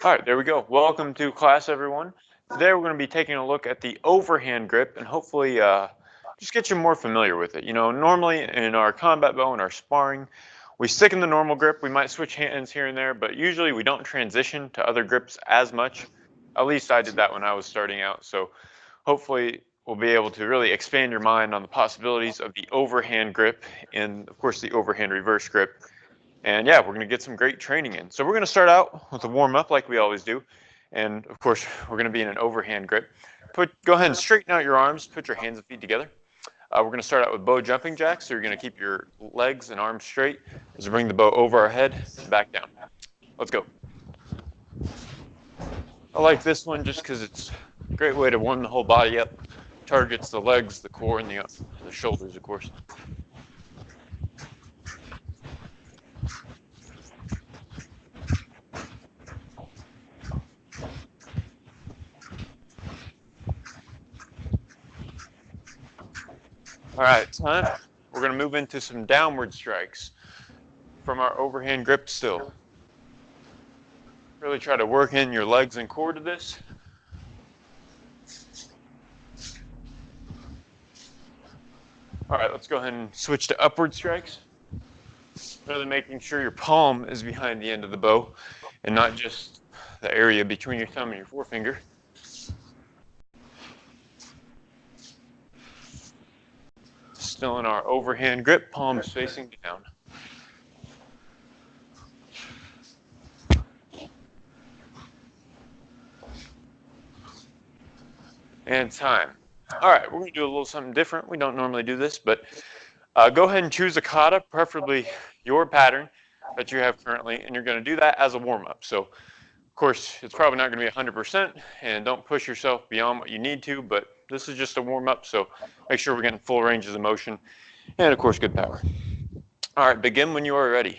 All right, there we go. Welcome to class, everyone. Today we're going to be taking a look at the overhand grip and hopefully just get you more familiar with it. You know, normally in our combat bow and our sparring, we stick in the normal grip. We might switch hands here and there, but usually we don't transition to other grips as much. At least I did that when I was starting out. So hopefully we'll be able to really expand your mind on the possibilities of the overhand grip and, of course, the overhand reverse grip. And yeah, we're going to get some great training in. So we're going to start out with a warm up like we always do. And of course, we're going to be in an overhand grip. Go ahead and straighten out your arms. Put your hands and feet together. We're going to start out with bow jumping jacks. So you're going to keep your legs and arms straight as we bring the bow over our head and back down. Let's go. I like this one just because it's a great way to warm the whole body up. Targets the legs, the core, and the shoulders, of course. All right, time. We're going to move into some downward strikes from our overhand grip still. Really try to work in your legs and core to this. All right, let's go ahead and switch to upward strikes. Really making sure your palm is behind the end of the bow and not just the area between your thumb and your forefinger. Still in our overhand grip, palms facing down. And time. All right, we're going to do a little something different. We don't normally do this, but go ahead and choose a kata, preferably your pattern that you have currently, and you're going to do that as a warm-up. So, of course, it's probably not going to be 100%, and don't push yourself beyond what you need to, but this is just a warm-up, so make sure we're getting full ranges of motion, and, of course, good power. All right, begin when you are ready.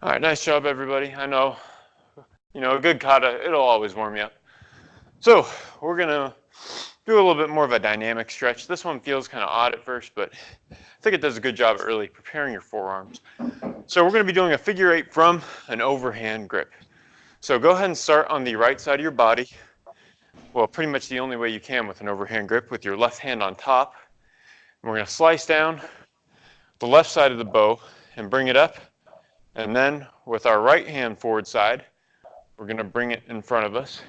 All right, nice job, everybody. I know, a good kata, it'll always warm you up. So we're going to do a little bit more of a dynamic stretch. This one feels kind of odd at first, but I think it does a good job at really preparing your forearms. So we're going to be doing a figure eight from an overhand grip. So go ahead and start on the right side of your body. Well, pretty much the only way you can with an overhand grip, with your left hand on top. And we're going to slice down the left side of the bow and bring it up. And then with our right hand forward side, we're going to bring it in front of us.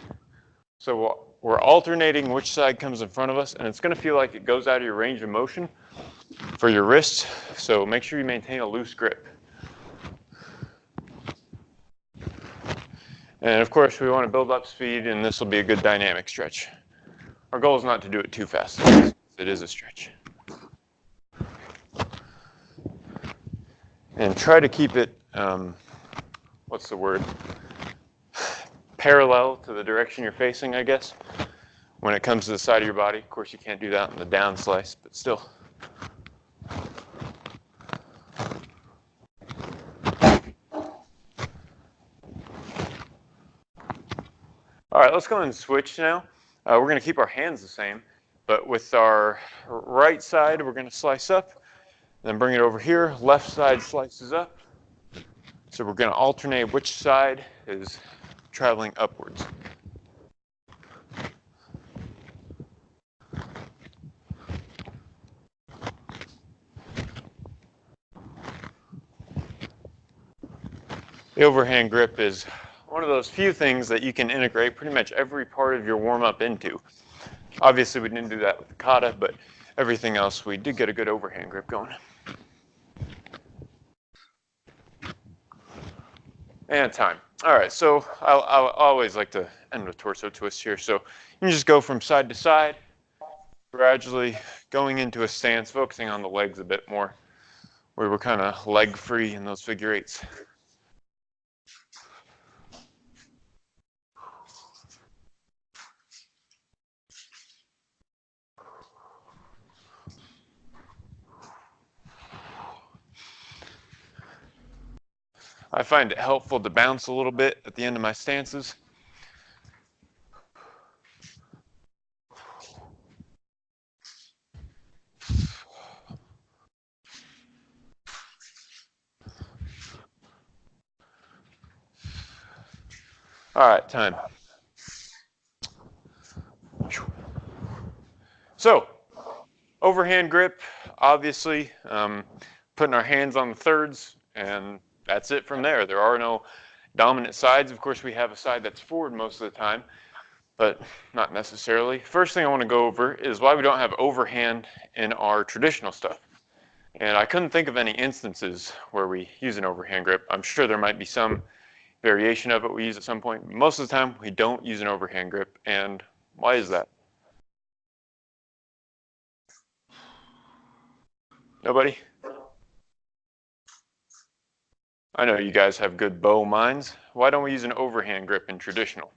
So we're alternating which side comes in front of us, and it's going to feel like it goes out of your range of motion for your wrists. So make sure you maintain a loose grip. And of course, we want to build up speed, and this will be a good dynamic stretch. Our goal is not to do it too fast. It is a stretch. And try to keep it, what's the word? Parallel to the direction you're facing, I guess, when it comes to the side of your body. Of course, you can't do that in the down slice, but still. All right, let's go ahead and switch now. We're going to keep our hands the same, but with our right side, we're going to slice up, then bring it over here. Left side slices up. So we're going to alternate which side is traveling upwards. The overhand grip is one of those few things that you can integrate pretty much every part of your warm-up into. Obviously, we didn't do that with the kata, but everything else, we did get a good overhand grip going. And time. All right, so I'll always like to end with torso twist here. So you can just go from side to side, gradually going into a stance, focusing on the legs a bit more, where we're kind of leg free in those figure eights. I find it helpful to bounce a little bit at the end of my stances. All right, time. So, overhand grip, obviously, putting our hands on the thirds, and that's it from there. There are no dominant sides. Of course, we have a side that's forward most of the time, but not necessarily. First thing I want to go over is why we don't have overhand in our traditional stuff. And I couldn't think of any instances where we use an overhand grip. I'm sure there might be some variation of it we use at some point. Most of the time, we don't use an overhand grip. And why is that? Nobody? I know you guys have good bow minds. Why don't we use an overhand grip in traditional?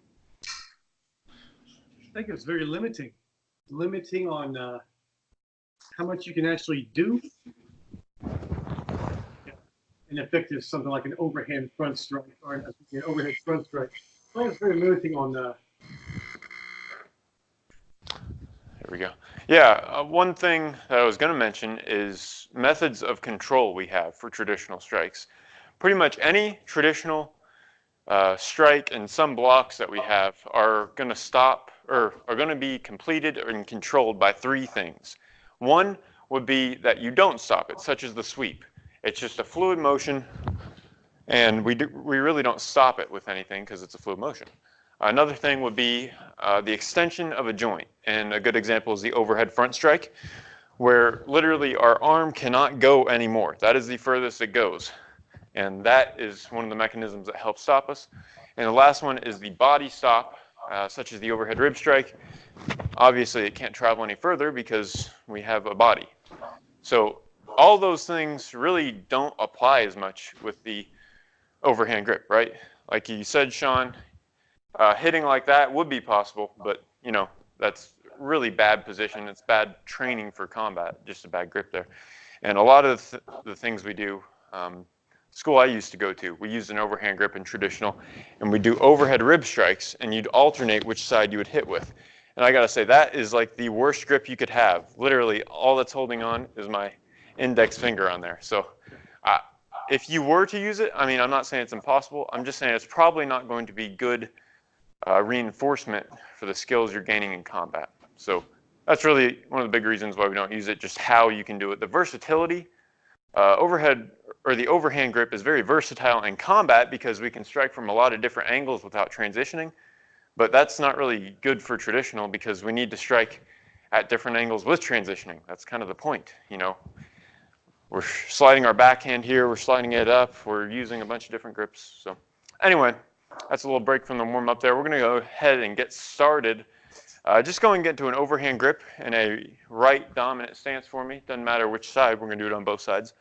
I think it's very limiting. Limiting on how much you can actually do. And effective something like an overhand front strike or an overhead front strike. I think it's very limiting on. There we go. Yeah, one thing that I was going to mention is methods of control we have for traditional strikes. Pretty much any traditional strike and some blocks that we have are going to stop or are going to be completed and controlled by three things. One would be that you don't stop it, such as the sweep. It's just a fluid motion, and we really don't stop it with anything because it's a fluid motion. Another thing would be the extension of a joint, and a good example is the overhead front strike, where literally our arm cannot go anymore. That is the furthest it goes, and that is one of the mechanisms that helps stop us. And the last one is the body stop, such as the overhead rib strike. Obviously, it can't travel any further because we have a body. So all those things really don't apply as much with the overhand grip, right? Like you said, Sean, hitting like that would be possible, but you know, that's really bad position. It's bad training for combat, just a bad grip there. And a lot of the things we do, school I used to go to, we used an overhand grip in traditional, and we do overhead rib strikes, and you'd alternate which side you would hit with. And I gotta say, that is like the worst grip you could have. Literally, all that's holding on is my index finger on there. So if you were to use it, I mean, I'm not saying it's impossible. I'm just saying it's probably not going to be good reinforcement for the skills you're gaining in combat. So that's really one of the big reasons why we don't use it, just how you can do it. The versatility, overhead or the overhand grip is very versatile in combat because we can strike from a lot of different angles without transitioning. But that's not really good for traditional because we need to strike at different angles with transitioning. That's kind of the point, you know. We're sliding our backhand here, we're sliding it up, we're using a bunch of different grips. So anyway, that's a little break from the warm up there. We're gonna go ahead and get started. Just go and get to an overhand grip in a right dominant stance for me. Doesn't matter which side, we're gonna do it on both sides.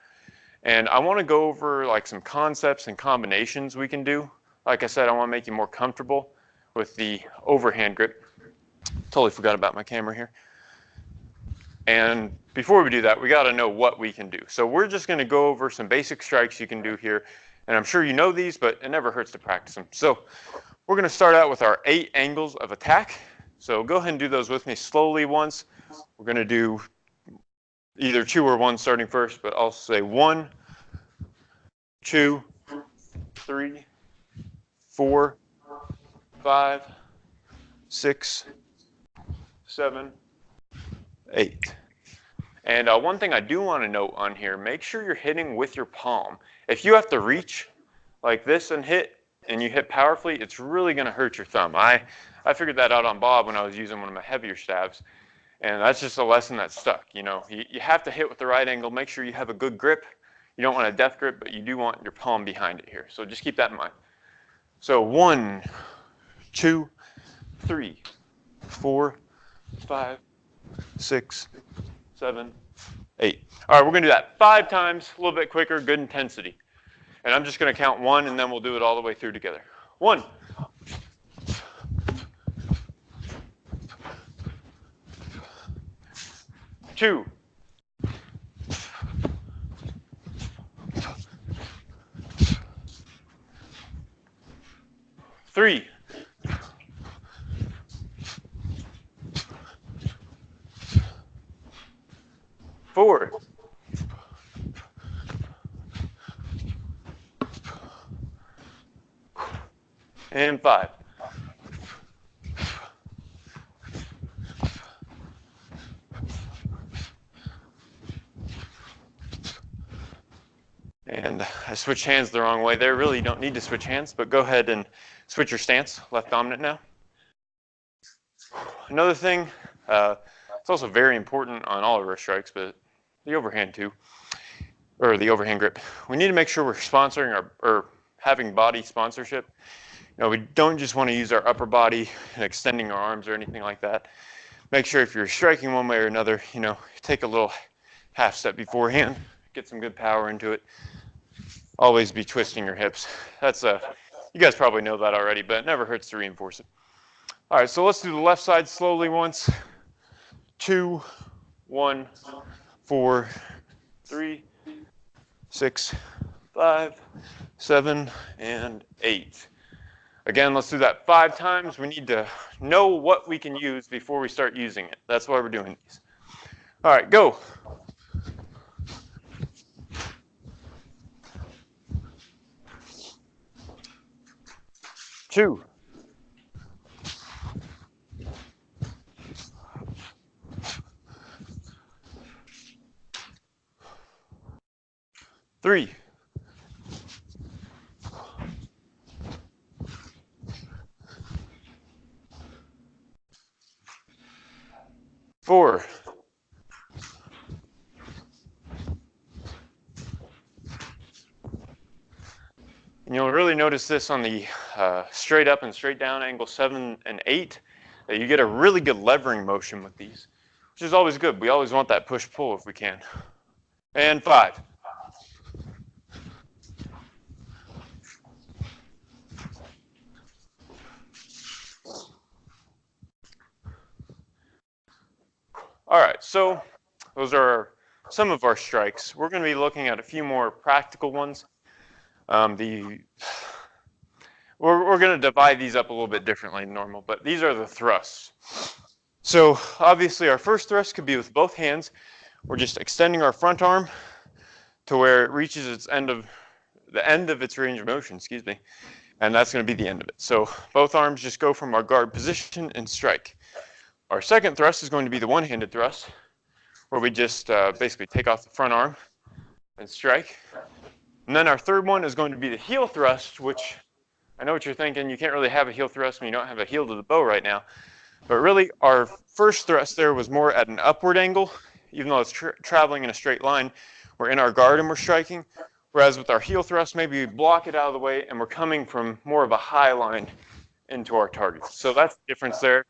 And I wanna go over like some concepts and combinations we can do. Like I said, I wanna make you more comfortable with the overhand grip. Totally forgot about my camera here. And before we do that, we got to know what we can do. So we're just going to go over some basic strikes you can do here. And I'm sure you know these, but it never hurts to practice them. So we're going to start out with our 8 angles of attack. So go ahead and do those with me slowly once. We're going to do either 2 or 1 starting first, but I'll say 1, 2, 3, 4, 5, 6, 7, 8. And one thing I do want to note on here, make sure you're hitting with your palm. If you have to reach, like this and you hit powerfully, it's really going to hurt your thumb. I figured that out on Bob when I was using one of my heavier stabs, and that's just a lesson that stuck. You know, you have to hit with the right angle. Make sure you have a good grip. You don't want a death grip, but you do want your palm behind it here. So just keep that in mind. So 1, 2, 3, 4, 5, 6, 7, 8. All right, we're going to do that 5 times, a little bit quicker, good intensity. And I'm just going to count 1, and then we'll do it all the way through together. 1. 2. 3. 4. And 5. And I switched hands the wrong way there. Really, you don't need to switch hands, but go ahead and switch your stance, left dominant now. Another thing, it's also very important on all of our strikes, but the overhand too, or the overhand grip. We need to make sure we're sponsoring or having body sponsorship. You know, we don't just want to use our upper body and extending our arms or anything like that. Make sure if you're striking one way or another, you know, take a little half step beforehand, get some good power into it. Always be twisting your hips. That's you guys probably know that already, but it never hurts to reinforce it. All right, so let's do the left side slowly once. 2, 1, 4, 3, 6, 5, 7, and 8. Again, let's do that 5 times. We need to know what we can use before we start using it. That's why we're doing these. All right, go. 2. 3. 4. And you'll really notice this on the straight up and straight down angle 7 and 8, that you get a really good levering motion with these, which is always good. We always want that push-pull if we can. And 5. All right, so those are some of our strikes. We're going to be looking at a few more practical ones. We're going to divide these up a little bit differently than normal, but these are the thrusts. So obviously our first thrust could be with both hands. We're just extending our front arm to where it reaches its end of its range of motion, excuse me, and that's going to be the end of it. So both arms just go from our guard position and strike. Our second thrust is going to be the one-handed thrust, where we just basically take off the front arm and strike. And then our third one is going to be the heel thrust, which I know what you're thinking. You can't really have a heel thrust when you don't have a heel to the bow right now. But really, our first thrust there was more at an upward angle, even though it's traveling in a straight line. We're in our guard and we're striking. Whereas with our heel thrust, maybe we block it out of the way and we're coming from more of a high line into our target. So that's the difference there.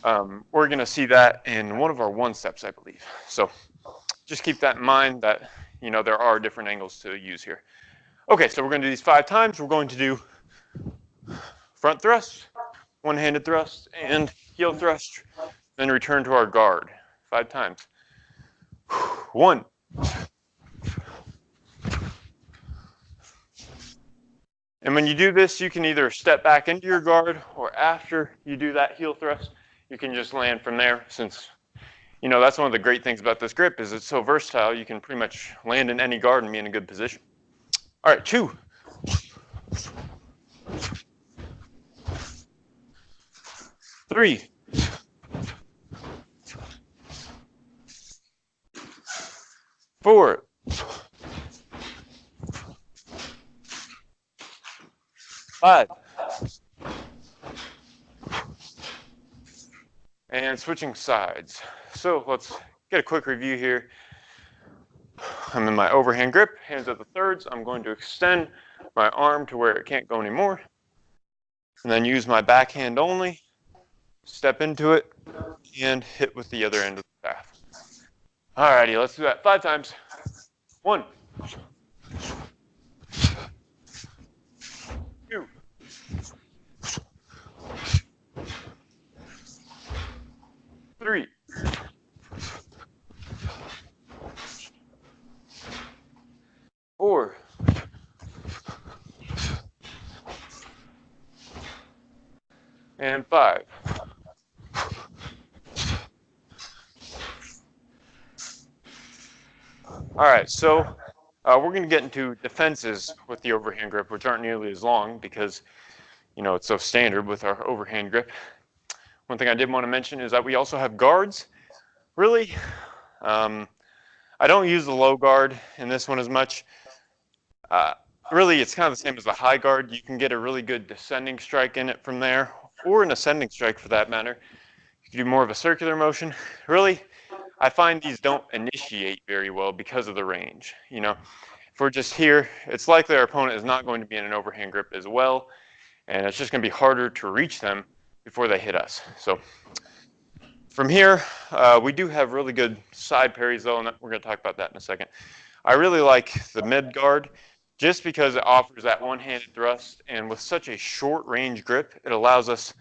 We're going to see that in one of our one steps, I believe. So just keep that in mind that, you know, there are different angles to use here. Okay, so we're going to do these 5 times. We're going to do front thrust, one-handed thrust, and heel thrust, then return to our guard 5 times. 1. And when you do this, you can either step back into your guard, or after you do that heel thrust, you can just land from there, since, you know, that's one of the great things about this grip is it's so versatile. You can pretty much land in any guard and be in a good position. All right, 2. 3. 4. 5. And switching sides. So let's get a quick review here. I'm in my overhand grip, hands at the thirds. I'm going to extend my arm to where it can't go anymore. And then use my backhand only, step into it, and hit with the other end of the staff. Alrighty, let's do that 5 times. 1, 2, 3, 4, and 5. All right, so we're going to get into defenses with the overhand grip, which aren't nearly as long because, you know, it's so standard with our overhand grip. One thing I did want to mention is that we also have guards. Really, I don't use the low guard in this one as much. Really, it's kind of the same as the high guard. You can get a really good descending strike in it from there, or an ascending strike for that matter. You can do more of a circular motion. Really, I find these don't initiate very well because of the range. You know, if we're just here, it's likely our opponent is not going to be in an overhand grip as well, and it's just going to be harder to reach them before they hit us. So from here, we do have really good side parries though, and we're going to talk about that in a second. I really like the mid guard just because it offers that one-handed thrust, and with such a short range grip, it allows us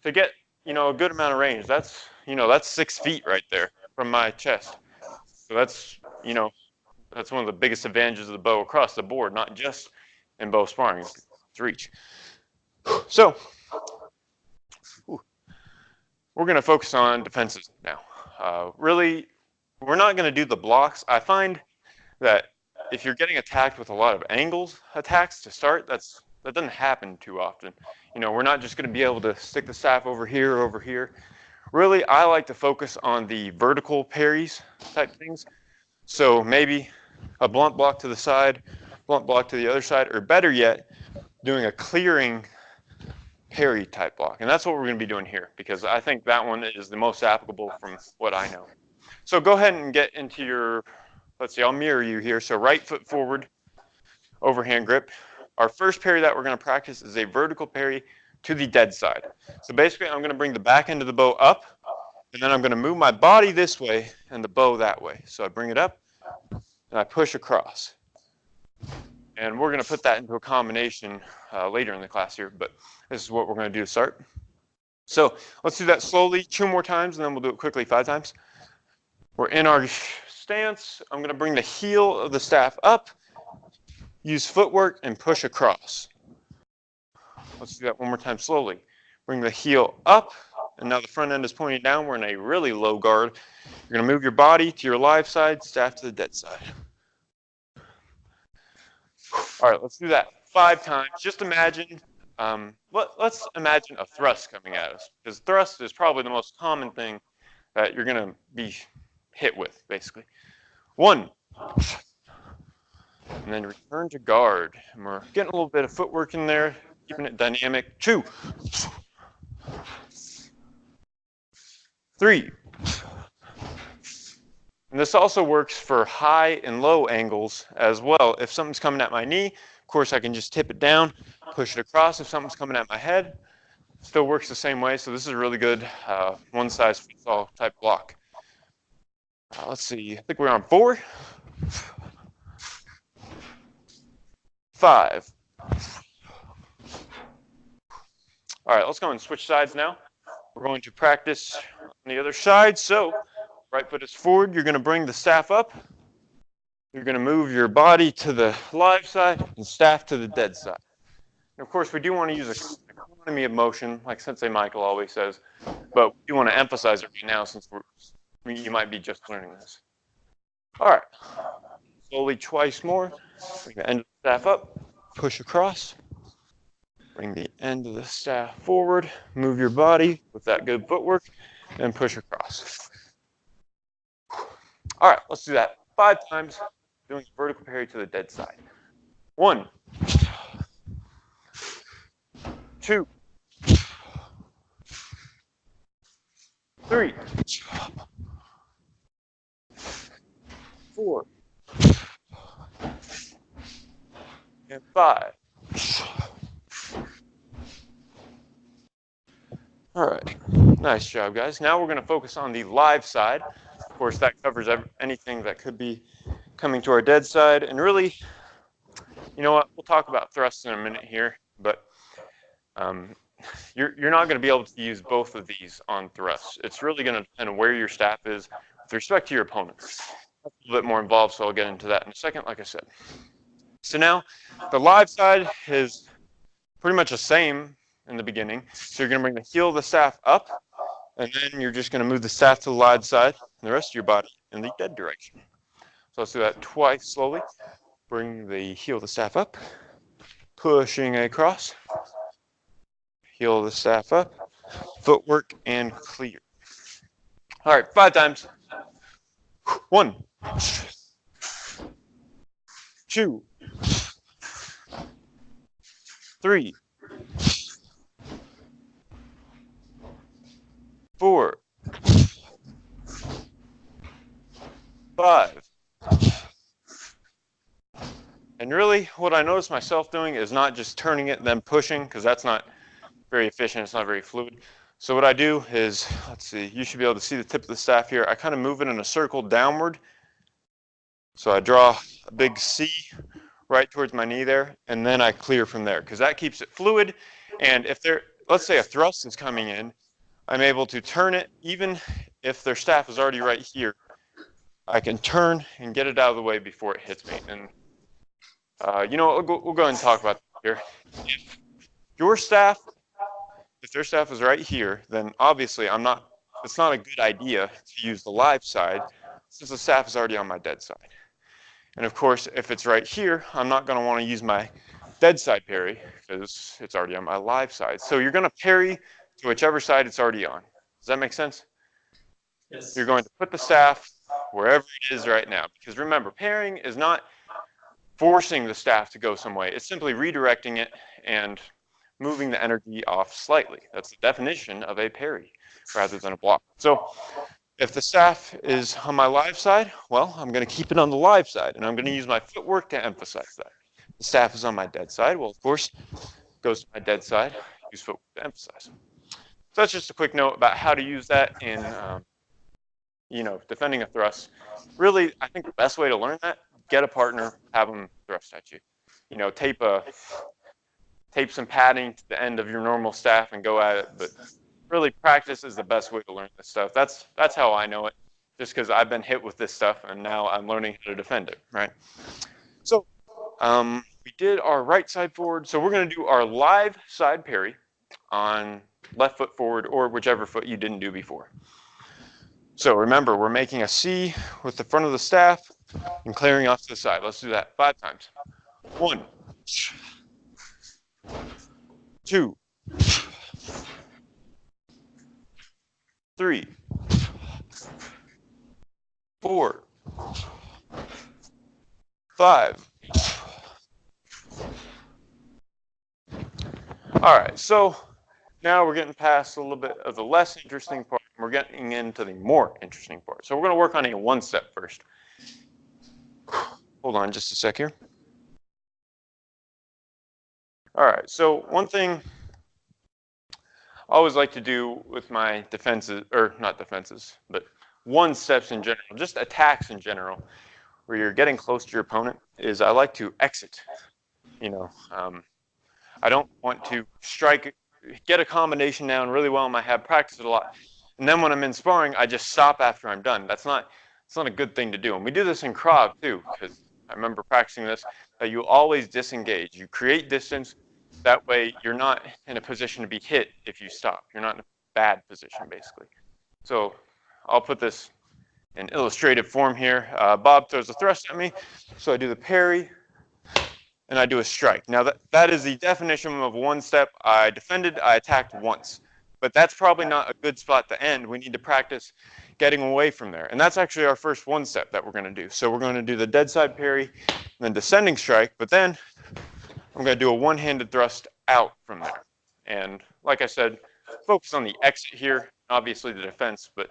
to get, you know, a good amount of range. That's, you know, that's 6 feet right there from my chest. So that's, you know, that's one of the biggest advantages of the bow across the board, not just in bow sparring, it's reach. So we're going to focus on defenses now. Really, we're not going to do the blocks. I find that if you're getting attacked with a lot of angles attacks to start, that doesn't happen too often. You know, we're not just going to be able to stick the staff over here or over here. Really, I like to focus on the vertical parries type things. So maybe a blunt block to the side, blunt block to the other side, or better yet, doing a clearing parry type block. And that's what we're going to be doing here, because I think that one is the most applicable from what I know. So go ahead and get into your, let's see, I'll mirror you here. So right foot forward, overhand grip. Our first parry that we're going to practice is a vertical parry to the dead side. So basically, I'm going to bring the back end of the bow up, and then I'm going to move my body this way and the bow that way. So I bring it up, and I push across. And we're going to put that into a combination later in the class here, but this is what we're going to do to start. So let's do that slowly 2 more times, and then we'll do it quickly 5 times. We're in our stance. I'm going to bring the heel of the staff up, use footwork, and push across. Let's do that one more time slowly. Bring the heel up, and now the front end is pointing down. We're in a really low guard. You're going to move your body to your live side, staff to the dead side. All right, let's do that 5 times. Just imagine, let's imagine a thrust coming at us, because thrust is probably the most common thing that you're going to be hit with, basically. 1. And then return to guard. And we're getting a little bit of footwork in there, keeping it dynamic. 2. 3. And this also works for high and low angles as well. If something's coming at my knee, of course I can just tip it down, push it across. If something's coming at my head, still works the same way. So this is a really good one-size-fits-all type block. Let's see, I think we're on 4. 5. All right, let's go and switch sides now. We're going to practice on the other side. So right foot is forward. You're going to bring the staff up. You're going to move your body to the live side and staff to the dead side. And of course, we do want to use an economy of motion, like Sensei Michael always says, but we do want to emphasize it right now since you might be just learning this. All right, slowly twice more. Bring the end of the staff up, push across. Bring the end of the staff forward, move your body with that good footwork, and push across. All right, let's do that 5 times, doing a vertical parry to the dead side. 1. 2, 3, 4, and 5. All right, nice job, guys. Now we're going to focus on the live side. Of course, that covers anything that could be coming to our dead side. And really, you know what? We'll talk about thrusts in a minute here, but you're not going to be able to use both of these on thrusts. It's really going to depend on where your staff is with respect to your opponents. That's a little bit more involved, so I'll get into that in a second, like I said. So now, the live side is pretty much the same in the beginning. So you're going to bring the heel of the staff up, and then you're just going to move the staff to the live side and the rest of your body in the dead direction. So let's do that twice slowly. Bring the heel of the staff up, pushing across, heel of the staff up, footwork, and clear. All right, 5 times. 1, 2, 3, 4, 5. And really, what I notice myself doing is not just turning it and then pushing, because that's not very efficient, it's not very fluid. So what I do is, let's see, you should be able to see the tip of the staff here. I kind of move it in a circle downward. So I draw a big C right towards my knee there, and then I clear from there, because that keeps it fluid. And if let's say a thrust is coming in, I'm able to turn it, even if their staff is already right here. I can turn and get it out of the way before it hits me. And you know what, we'll go ahead and talk about that here. If their staff is right here, then obviously it's not a good idea to use the live side since the staff is already on my dead side. And of course, if it's right here, I'm not going to want to use my dead side parry because it's already on my live side. So you're going to parry to whichever side it's already on. Does that make sense? Yes. You're going to put the staff wherever it is right now. Because remember, parrying is not forcing the staff to go some way. It's simply redirecting it and moving the energy off slightly. That's the definition of a parry rather than a block. So if the staff is on my live side, well, I'm going to keep it on the live side, and I'm going to use my footwork to emphasize that. The staff is on my dead side. Well, of course, goes to my dead side, use footwork to emphasize. So that's just a quick note about how to use that in, defending a thrust. Really, I think the best way to learn that, get a partner, have them thrust at you. Tape some padding to the end of your normal staff and go at it, but really practice is the best way to learn this stuff. That's how I know it, just because I've been hit with this stuff and now I'm learning how to defend it, right? So we did our right side forward. So we're going to do our live side parry on left foot forward or whichever foot you didn't do before. So remember, we're making a C with the front of the staff and clearing off to the side. Let's do that 5 times. 1, 2, 3, 4, 5. All right, so now we're getting past a little bit of the less interesting part, and we're getting into the more interesting part. So we're going to work on a 1-step first. Hold on just a sec here. All right, so one thing I always like to do with my defenses, or not defenses, but 1-steps in general, just attacks in general, where you're getting close to your opponent, is I like to exit. I don't want to strike, get a combination down really well in my head, practice it a lot, and then when I'm in sparring, I just stop after I'm done. It's not a good thing to do. And we do this in Krav too, because I remember practicing this, that you always disengage. You create distance. That way you're not in a position to be hit if you stop. You're not in a bad position, basically. So I'll put this in illustrative form here. Bob throws a thrust at me, so I do the parry, and I do a strike. Now that is the definition of 1-step. I defended, I attacked once. But that's probably not a good spot to end. We need to practice getting away from there. And that's actually our first 1-step that we're going to do. So we're going to do the dead side parry, then descending strike, but then I'm going to do a one-handed thrust out from there. And like I said, focus on the exit here, obviously the defense, but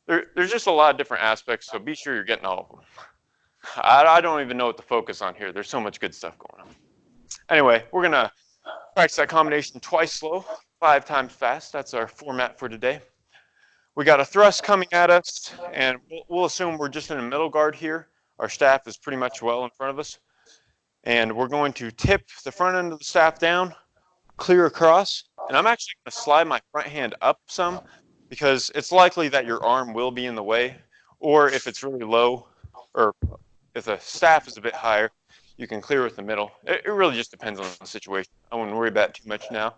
there's just a lot of different aspects, so be sure you're getting all of them. I don't even know what to focus on here. There's so much good stuff going on. Anyway, we're going to practice that combination twice slow, 5 times fast. That's our format for today. We got a thrust coming at us, and we'll assume we're just in a middle guard here. Our staff is pretty much well in front of us. And we're going to tip the front end of the staff down, clear across, and I'm actually going to slide my front hand up some because it's likely that your arm will be in the way, or if it's really low, or if the staff is a bit higher, you can clear with the middle. It really just depends on the situation. I wouldn't worry about it too much now.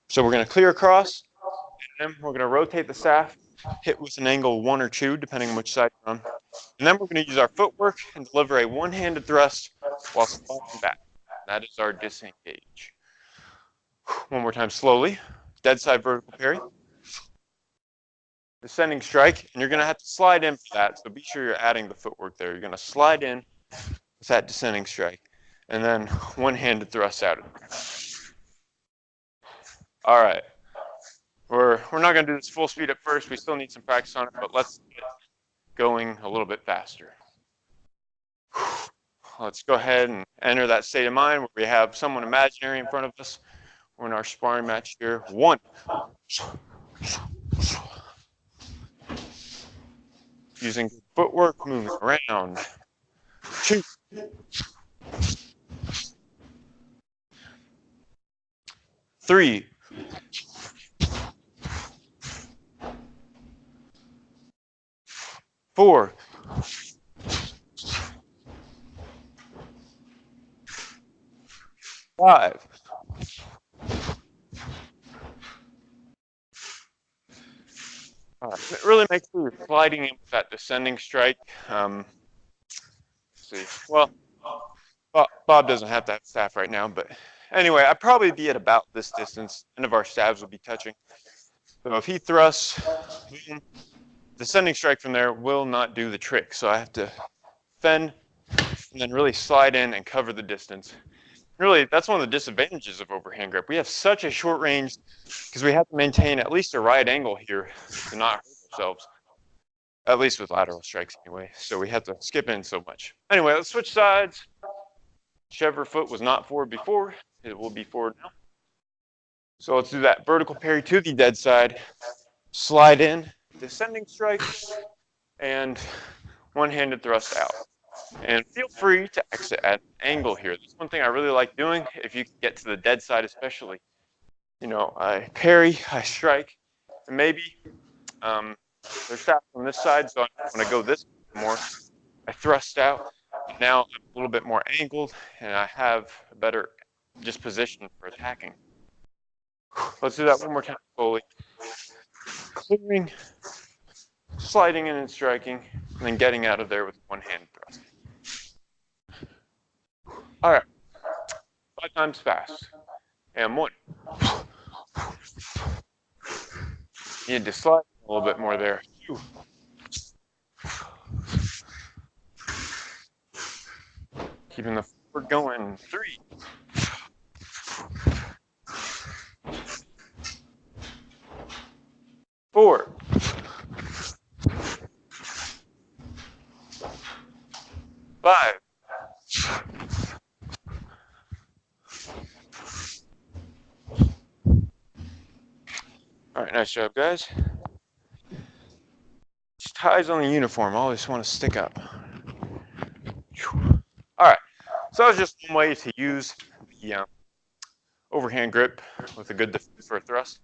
So we're going to clear across, and then we're going to rotate the staff, hit with an angle 1 or 2, depending on which side you're on. And then we're going to use our footwork and deliver a one-handed thrust while sliding back. That is our disengage. One more time slowly. Dead side vertical parry. Descending strike, and you're going to have to slide in for that, so be sure you're adding the footwork there. You're going to slide in with that descending strike, and then one-handed thrust out of there. All right. We're not going to do this full speed at first. We still need some practice on it, but let's get going a little bit faster. Let's go ahead and enter that state of mind where we have someone imaginary in front of us. We're in our sparring match here. 1. Using footwork, moving around. 2. 3. 4. 5. 6. Really make sure you're sliding in with that descending strike. Let's see. Well, Bob doesn't have that staff right now, but anyway, I'd probably be at about this distance. None of our staves would be touching. So if he thrusts, descending strike from there will not do the trick. So I have to fend and then really slide in and cover the distance. Really, that's one of the disadvantages of overhand grip. We have such a short range because we have to maintain at least a right angle here to not hurt ourselves, at least with lateral strikes anyway. So we have to skip in so much. Anyway, let's switch sides. Whichever foot was not forward before, it will be forward now. So let's do that vertical parry to the dead side, slide in, descending strike, and one-handed thrust out. And feel free to exit at an angle here. That's one thing I really like doing, if you can get to the dead side especially. You know, I parry, I strike, and maybe there's staff on this side, so when I go this more, I thrust out. Now I'm a little bit more angled, and I have a better disposition for attacking. Let's do that one more time slowly. Clearing, sliding in and striking, and then getting out of there with one-handed thrust. All right, 5 times fast. And 1. You need to slide a little bit more there. 2. Keeping the forward going. 3. 4. 5. 6. All right, nice job, guys. These ties on the uniform always want to stick up. All right, so that was just one way to use the overhand grip with a good defense for a thrust.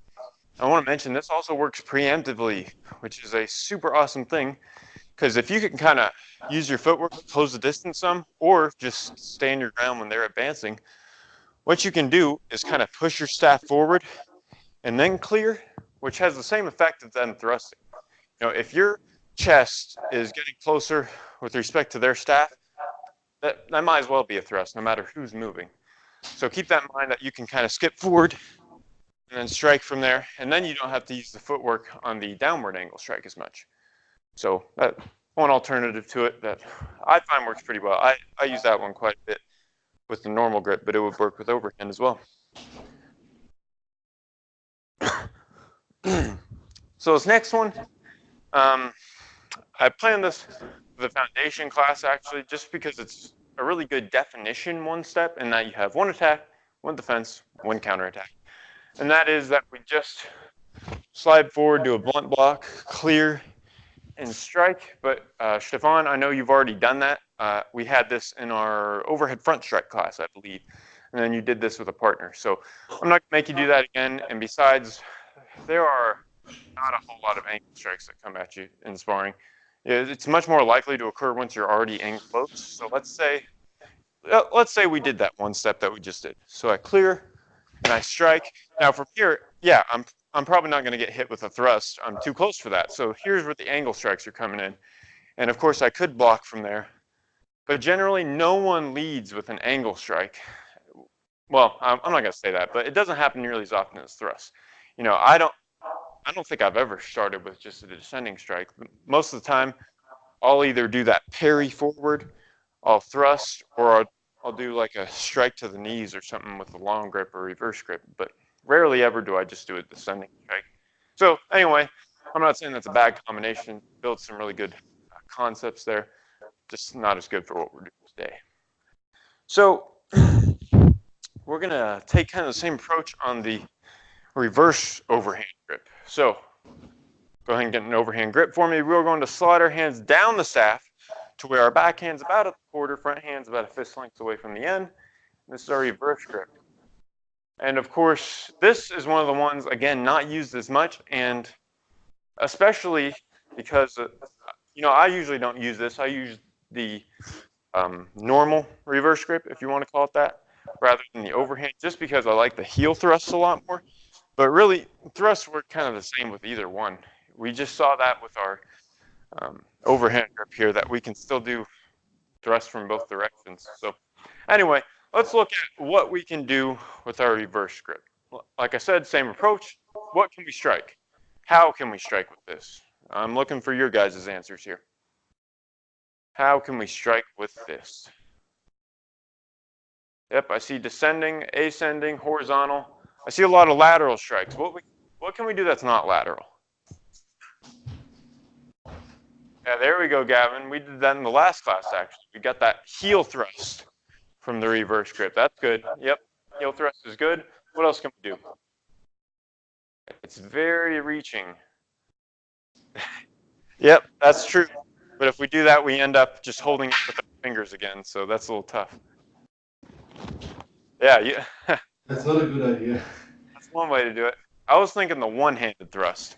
I want to mention this also works preemptively, which is a super awesome thing, because if you can kind of use your footwork to close the distance some, or just stand your ground when they're advancing, what you can do is kind of push your staff forward and then clear, which has the same effect as then thrusting. You know, if your chest is getting closer with respect to their staff, that might as well be a thrust, no matter who's moving. So keep that in mind, that you can kind of skip forward and then strike from there, and then you don't have to use the footwork on the downward angle strike as much. So that's one alternative to it that I find works pretty well. I use that one quite a bit with the normal grip, but it would work with overhand as well. So this next one, I planned this for the foundation class actually, just because it's a really good definition one step, and that you have one attack, one defense, one counterattack. And that is that we just slide forward, do a blunt block, clear, and strike. But Stefan, I know you've already done that. We had this in our overhead front strike class, I believe. And then you did this with a partner. So I'm not going to make you do that again. And besides, there are not a whole lot of ankle strikes that come at you in sparring. It's much more likely to occur once you're already in close. So let's say we did that one step that we just did. So I clear and I strike. Now from here, yeah, I'm probably not going to get hit with a thrust. I'm too close for that. So here's where the angle strikes are coming in. And of course I could block from there. But generally no one leads with an angle strike. Well, I'm not going to say that, but it doesn't happen nearly as often as thrust. You know, I don't think I've ever started with just a descending strike. Most of the time, I'll either do that parry forward, I'll thrust, or I'll do like a strike to the knees or something with a long grip or reverse grip. But rarely ever do I just do a descending strike. So anyway, I'm not saying that's a bad combination. Build some really good concepts there. Just not as good for what we're doing today. So we're going to take kind of the same approach on the reverse overhand grip. So go ahead and get an overhand grip for me. We're going to slide our hands down the staff to where our back hand's about at the quarter, front hand's about a fist length away from the end. This is our reverse grip. And of course, this is one of the ones, again, not used as much, and especially because, you know, I usually don't use this. I use the normal reverse grip, if you want to call it that, rather than the overhand, just because I like the heel thrusts a lot more. But really, thrusts work kind of the same with either one. We just saw that with our overhand grip here, that we can still do thrusts from both directions. So anyway, let's look at what we can do with our reverse grip. Like I said, same approach. What can we strike? How can we strike with this? I'm looking for your guys' answers here. How can we strike with this? Yep, I see descending, ascending, horizontal. I see a lot of lateral strikes. What can we do that's not lateral? Yeah, there we go, Gavin. We did that in the last class, actually. We got that heel thrust from the reverse grip. That's good. Yep, heel thrust is good. What else can we do? It's very reaching. Yep, that's true. But if we do that, we end up just holding it with our fingers again, so that's a little tough. Yeah. That's not a good idea. That's one way to do it. I was thinking the one-handed thrust.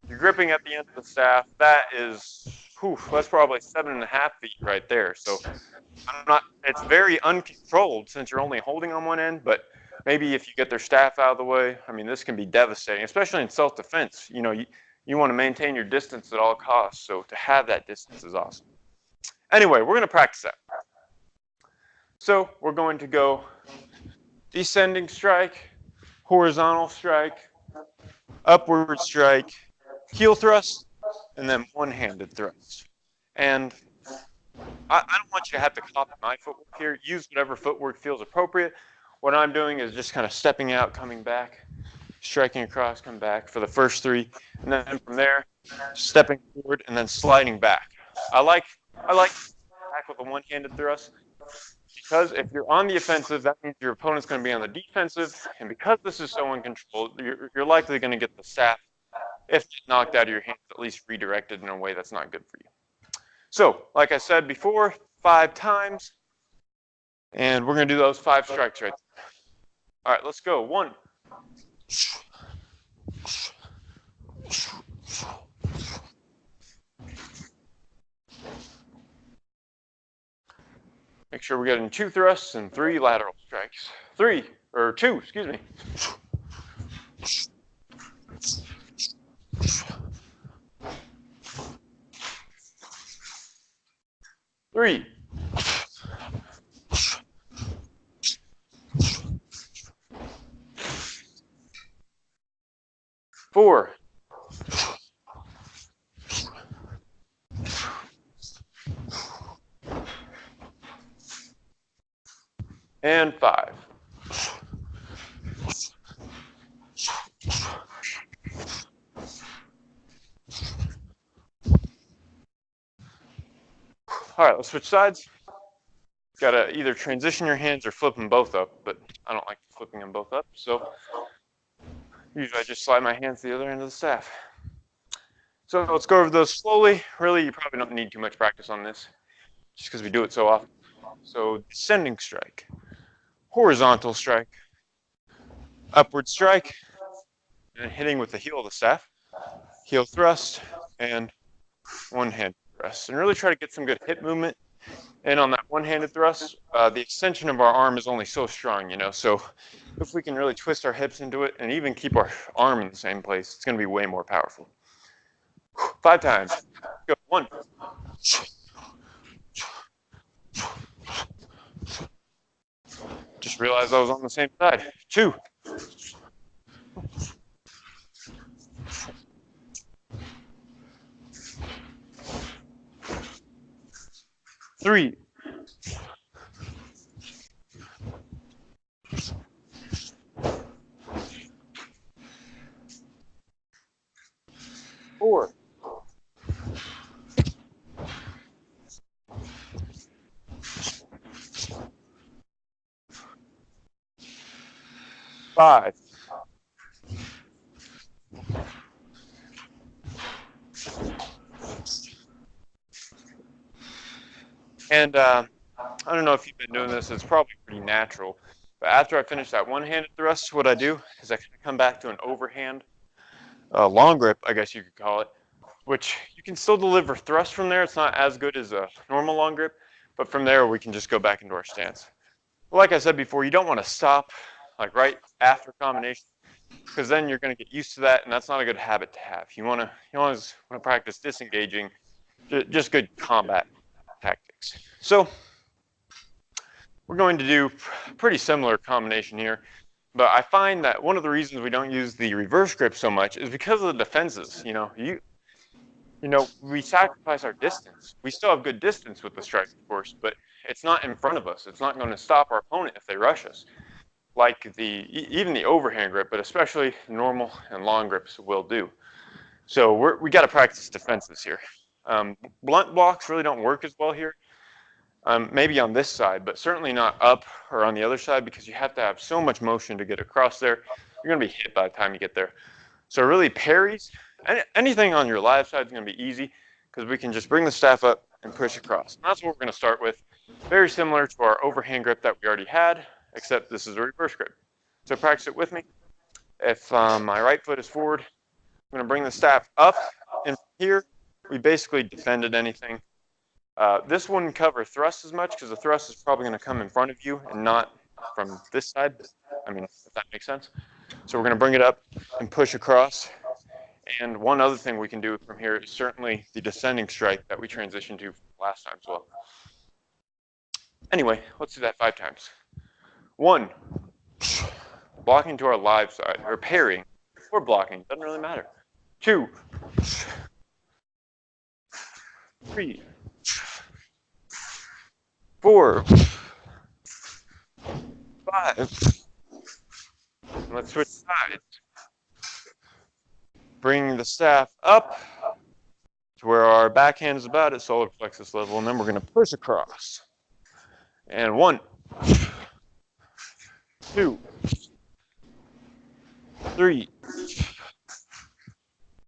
You're gripping at the end of the staff. That is, that's probably 7.5 feet right there. So it's very uncontrolled since you're only holding on one end, but maybe if you get their staff out of the way, I mean, this can be devastating, especially in self-defense. You know, you want to maintain your distance at all costs, so to have that distance is awesome. Anyway, we're going to practice that. So we're going to go descending strike, horizontal strike, upward strike, heel thrust, and then one-handed thrust. And I don't want you to have to copy my footwork here. Use whatever footwork feels appropriate. What I'm doing is just kind of stepping out, coming back, striking across, come back for the first three, and then from there, stepping forward and then sliding back. I like attack with a one-handed thrust because if you're on the offensive, that means your opponent's going to be on the defensive, and because this is so uncontrolled, you're likely going to get the staff, if knocked out of your hands, at least redirected in a way that's not good for you. So, like I said before, 5 times, and we're going to do those 5 strikes right there. All right, let's go. 1. Make sure we're getting 2 thrusts and 3 lateral strikes. 2, excuse me. 3. 4. And 5. All right, let's switch sides. Gotta either transition your hands or flip them both up, but I don't like flipping them both up, so usually I just slide my hands to the other end of the staff. So let's go over those slowly. Really, you probably don't need too much practice on this, just because we do it so often. So descending strike, horizontal strike, upward strike, and hitting with the heel of the staff, heel thrust, and one-handed thrust. And really try to get some good hip movement. And on that one-handed thrust, the extension of our arm is only so strong, you know. So if we can really twist our hips into it and even keep our arm in the same place, it's going to be way more powerful. 5 times. Go. 1. Just realized I was on the same side. 2. 3. 4. 5. And I don't know if you've been doing this, it's probably pretty natural. But after I finish that one-handed thrust, what I do is I come back to an overhand, long grip, I guess you could call it, which you can still deliver thrust from there. It's not as good as a normal long grip, but from there we can just go back into our stance. Like I said before, you don't want to stop like right after combination, because then you're going to get used to that, and that's not a good habit to have. You always want to practice disengaging, just good combat tactics. So we're going to do a pretty similar combination here, but I find that one of the reasons we don't use the reverse grip so much is because of the defenses. We sacrifice our distance. We still have good distance with the strike, of course, but it's not in front of us. It's not going to stop our opponent if they rush us, like even the overhand grip, but especially normal and long grips will do. So we got to practice defenses here. Blunt blocks really don't work as well here. Maybe on this side, but certainly not up or on the other side, because you have to have so much motion to get across there. You're going to be hit by the time you get there. So really parries, anything on your live side is going to be easy, because we can just bring the staff up and push across. And that's what we're going to start with. Very similar to our overhand grip that we already had, except this is a reverse grip. So practice it with me. If my right foot is forward, I'm going to bring the staff up, and from here, we basically defended anything. This wouldn't cover thrust as much, because the thrust is probably going to come in front of you and not from this side. I mean, if that makes sense. So we're going to bring it up and push across. And one other thing we can do from here is certainly the descending strike that we transitioned to last time as well. Anyway, let's do that 5 times. 1, blocking to our live side, or parrying, or blocking, doesn't really matter. 2, 3, 4, 5. Let's switch sides. Bring the staff up to where our backhand is about at solar plexus level, and then we're going to push across. And 1, 2, 3,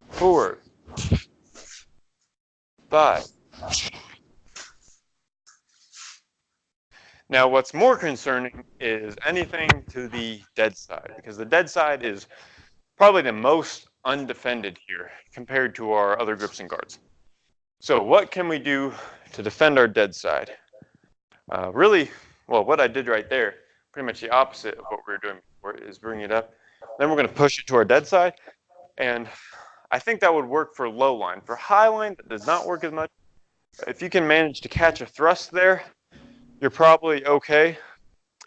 4, 5. Now, what's more concerning is anything to the dead side, because the dead side is probably the most undefended here compared to our other grips and guards. So what can we do to defend our dead side? Really, well, what I did right there, pretty much the opposite of what we were doing before, is bring it up. Then we're going to push it to our dead side, and I think that would work for low line. For high line, that does not work as much. If you can manage to catch a thrust there, you're probably okay,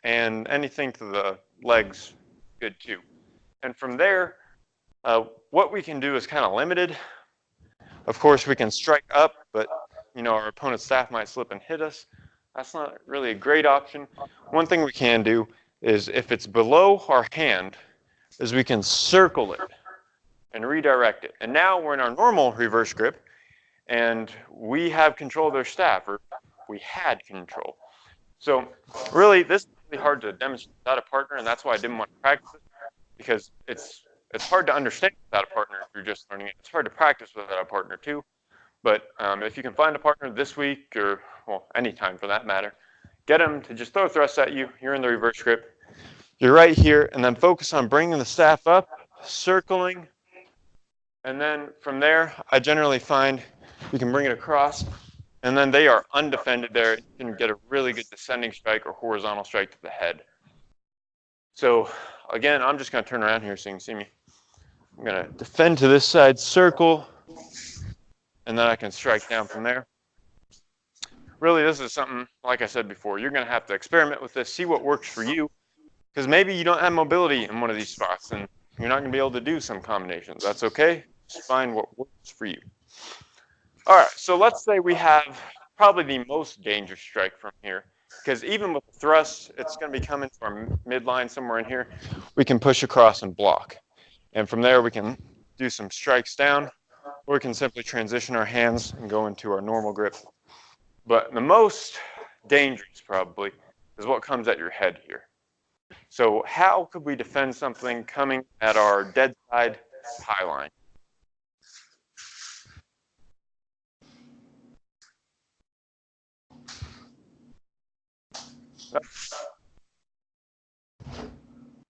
and anything to the legs, good too. And from there, what we can do is kind of limited. Of course, we can strike up, but our opponent's staff might slip and hit us. That's not really a great option. One thing we can do is, if it's below our hand, is we can circle it and redirect it. And now we're in our normal reverse grip, and we have control of their staff, or we had control. So really, this is really hard to demonstrate without a partner, and that's why I didn't want to practice it, because it's hard to understand without a partner if you're just learning it. It's hard to practice without a partner too. But if you can find a partner this week, or well, anytime for that matter, get them to just throw thrusts at you. You're in the reverse grip. You're right here, and then focus on bringing the staff up, circling, and then from there, I generally find you can bring it across, and then they are undefended there. You can get a really good descending strike or horizontal strike to the head. So again, I'm just going to turn around here so you can see me. I'm going to defend to this side, circle, and then I can strike down from there. Really, this is something, like I said before, you're going to have to experiment with this, see what works for you, because maybe you don't have mobility in one of these spots, and you're not going to be able to do some combinations. That's okay. Just find what works for you. All right, so let's say we have probably the most dangerous strike from here, because even with the thrust, it's going to be coming from midline somewhere in here. We can push across and block. And from there, we can do some strikes down, or we can simply transition our hands and go into our normal grip. But the most dangerous probably is what comes at your head here. So how could we defend something coming at our dead side high line?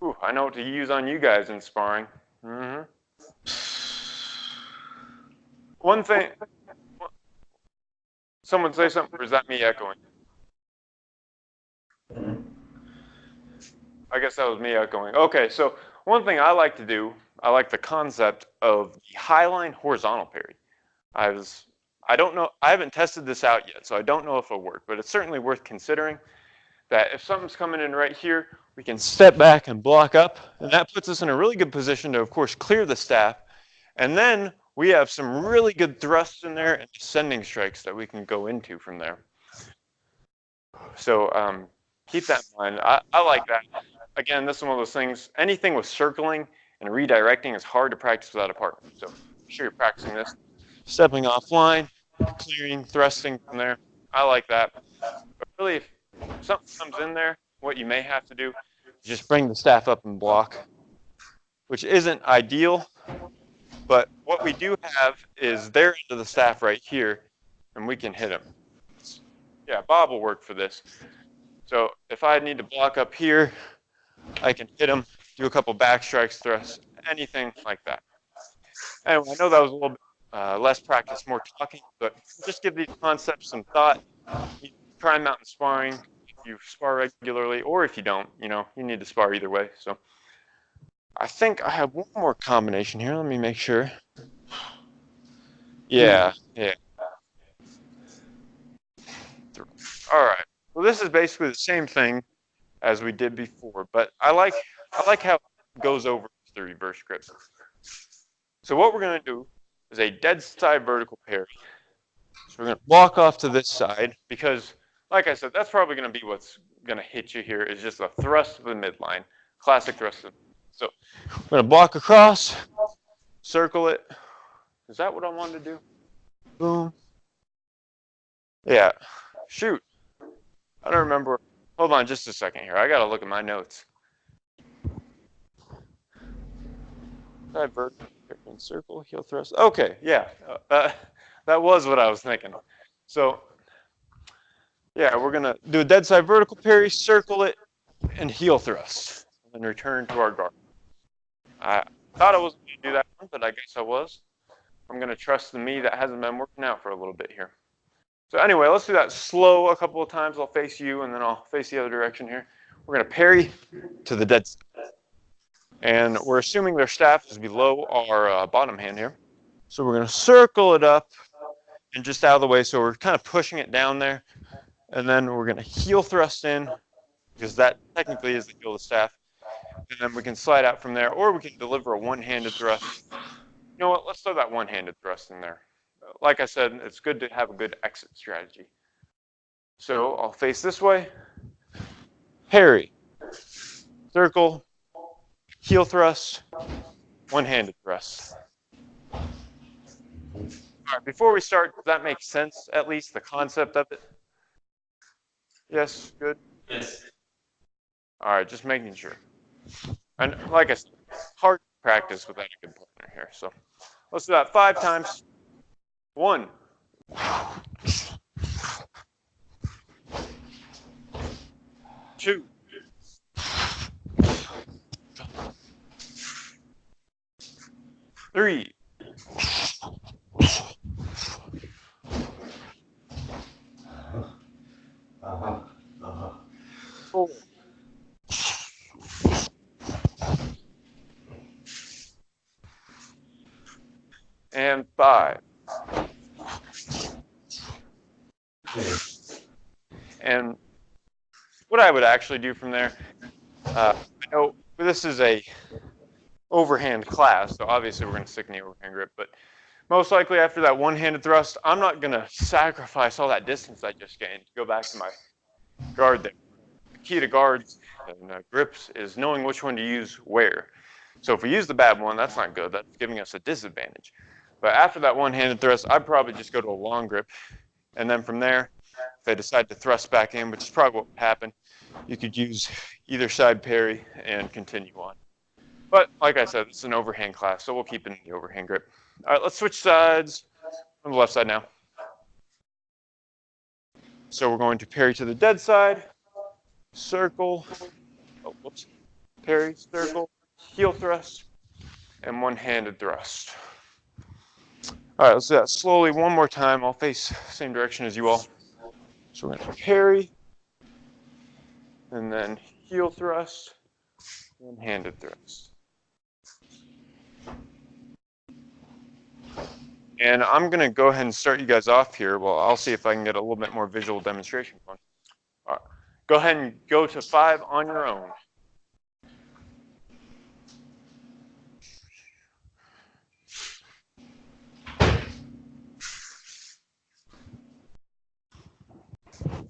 Ooh, I know what to use on you guys in sparring. One thing, someone say something, or is that me echoing? I guess that was me echoing. Okay, so one thing I like to do, I like the concept of the high line horizontal parry. I don't know, I haven't tested this out yet, so I don't know if it'll work, but it's certainly worth considering that if something's coming in right here, we can step back and block up, and that puts us in a really good position to, of course, clear the staff, and then we have some really good thrusts in there and descending strikes that we can go into from there. So keep that in mind. I like that. Again, this is one of those things, anything with circling and redirecting is hard to practice without a partner. So make sure you're practicing this. Stepping offline, clearing, thrusting from there. I like that. But really, if something comes in there, what you may have to do is just bring the staff up and block, which isn't ideal. But what we do have is their end of the staff right here, and we can hit them. Yeah, Bob will work for this. So if I need to block up here, I can hit them, do a couple back strikes, thrusts, anything like that. Anyway, I know that was a little bit less practice, more talking, but just give these concepts some thought. You try them out in sparring if you spar regularly, or if you don't, you need to spar either way. So I think I have one more combination here. Let me make sure. Yeah. All right. Well, this is basically the same thing as we did before, but I like how it goes over the reverse grip. So what we're going to do is a dead side vertical parry. So we're going to walk off to this side because, like I said, that's probably going to be what's going to hit you here is just a thrust of the midline, classic thrust. So we're going to block across, circle it. Is that what I wanted to do? Boom. Yeah. Shoot. I don't remember. Hold on just a second here. I got to look at my notes. Divert, circle, heel thrust. Okay, yeah. That was what I was thinking. So, yeah, we're going to do a dead side vertical parry, circle it, and heel thrust, and return to our guard. I thought I wasn't going to do that one, but I guess I was. I'm going to trust the me that hasn't been working out for a little bit here. So anyway, let's do that slow a couple of times. I'll face you, and then I'll face the other direction here. We're going to parry to the dead side. And we're assuming their staff is below our bottom hand here. So we're going to circle it up and just out of the way. So we're kind of pushing it down there. And then we're going to heel thrust in because that technically is the heel of the staff. And then we can slide out from there, or we can deliver a one-handed thrust. You know what? Let's throw that one-handed thrust in there. Like I said, it's good to have a good exit strategy. So I'll face this way. Parry. Circle. Heel thrust. One-handed thrust. All right, before we start, does that make sense, at least, the concept of it? Yes, good. Yes. All right, just making sure. And like I said, hard practice without a good partner here. So let's do that 5 times. 1, 2, 3, Uh-huh. Uh-huh. 4, and 5. Okay. And what I would actually do from there, I know this is a overhand class, so obviously we're going to stick in the overhand grip, but most likely after that one-handed thrust, I'm not going to sacrifice all that distance I just gained to go back to my guard there. The key to guards and grips is knowing which one to use where. So if we use the bad one, that's not good. That's giving us a disadvantage. But after that one-handed thrust, I'd probably just go to a long grip. And then from there, if I decide to thrust back in, which is probably what would happen, you could use either side parry and continue on. But like I said, it's an overhand class, so we'll keep it in the overhand grip. All right, let's switch sides on the left side now. So we're going to parry to the dead side, circle, oh, whoops, parry, circle, heel thrust, and one-handed thrust. All right, let's do that slowly one more time. I'll face same direction as you all. So we're going to parry, and then heel thrust, one-handed thrust. And I'm going to go ahead and start you guys off here. Well, I'll see if I can get a little bit more visual demonstration going. All right. Go ahead and go to 5 on your own. Okay.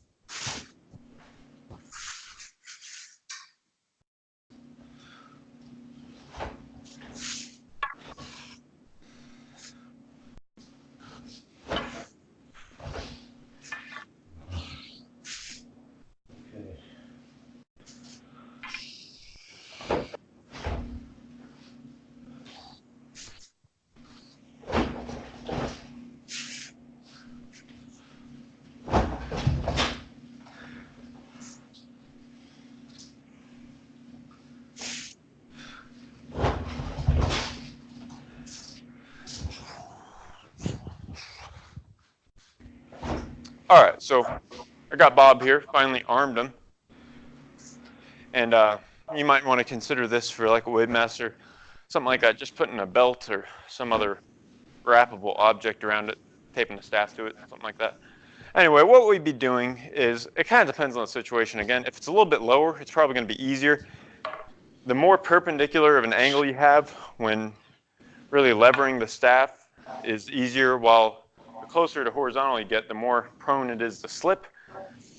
All right, so I got Bob here, finally armed him. And you might want to consider this for like a Wavemaster, something like that, just putting a belt or some other wrappable object around it, taping the staff to it, something like that. Anyway, what we'd be doing is, it kind of depends on the situation. Again, if it's a little bit lower, it's probably going to be easier. The more perpendicular of an angle you have when really levering the staff is easier, while the closer to horizontal you get, the more prone it is to slip.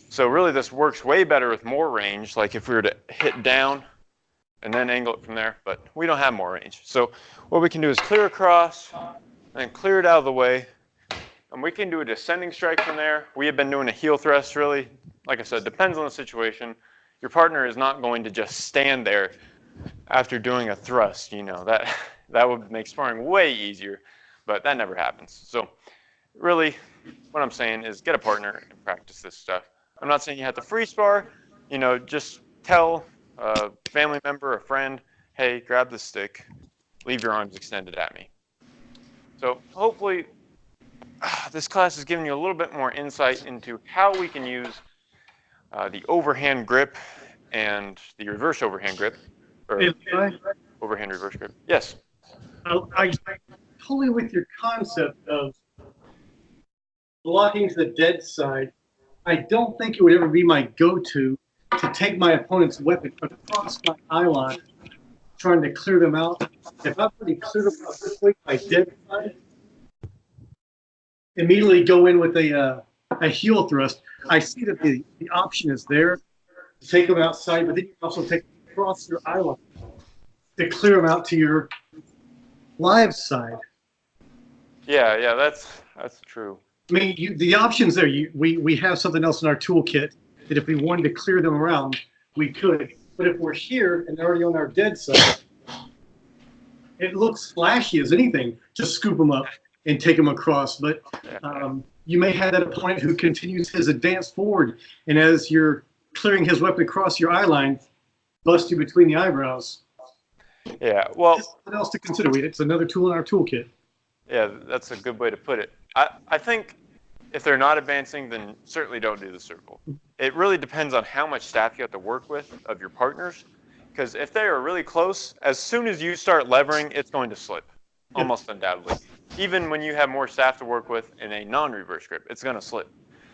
So really this works way better with more range, like if we were to hit down and then angle it from there, but we don't have more range. So what we can do is clear across and clear it out of the way. And we can do a descending strike from there. We have been doing a heel thrust, really. Like I said, depends on the situation. Your partner is not going to just stand there after doing a thrust. You know, that would make sparring way easier, but that never happens. So really, what I'm saying is get a partner and practice this stuff. I'm not saying you have to free spar. You know, just tell a family member, a friend, hey, grab the stick, leave your arms extended at me. So hopefully this class has given you a little bit more insight into how we can use the overhand grip and the reverse overhand grip, or Hey, Levi, overhand reverse grip. Yes. I totally with your concept of blocking to the dead side. I don't think it would ever be my go-to to take my opponent's weapon across my eye line, trying to clear them out. If I've already cleared them out this way, my dead side, immediately go in with a heel thrust. I see that the option is there to take them outside, but then you can also take them across your eye line to clear them out to your live side. Yeah, yeah, that's true. I mean, the options there. We have something else in our toolkit that if we wanted to clear them around, we could. But if we're here and they're already on our dead side, it looks flashy as anything to scoop them up and take them across. But you may have that opponent who continues his advance forward, and as you're clearing his weapon across your eye line, bust you between the eyebrows. Yeah, well, what else to consider? It's another tool in our toolkit. Yeah, that's a good way to put it. I think if they're not advancing, then certainly don't do the circle. It really depends on how much staff you have to work with of your partners, because if they are really close, as soon as you start levering, it's going to slip, almost undoubtedly. Even when you have more staff to work with in a non-reverse grip, it's going to slip.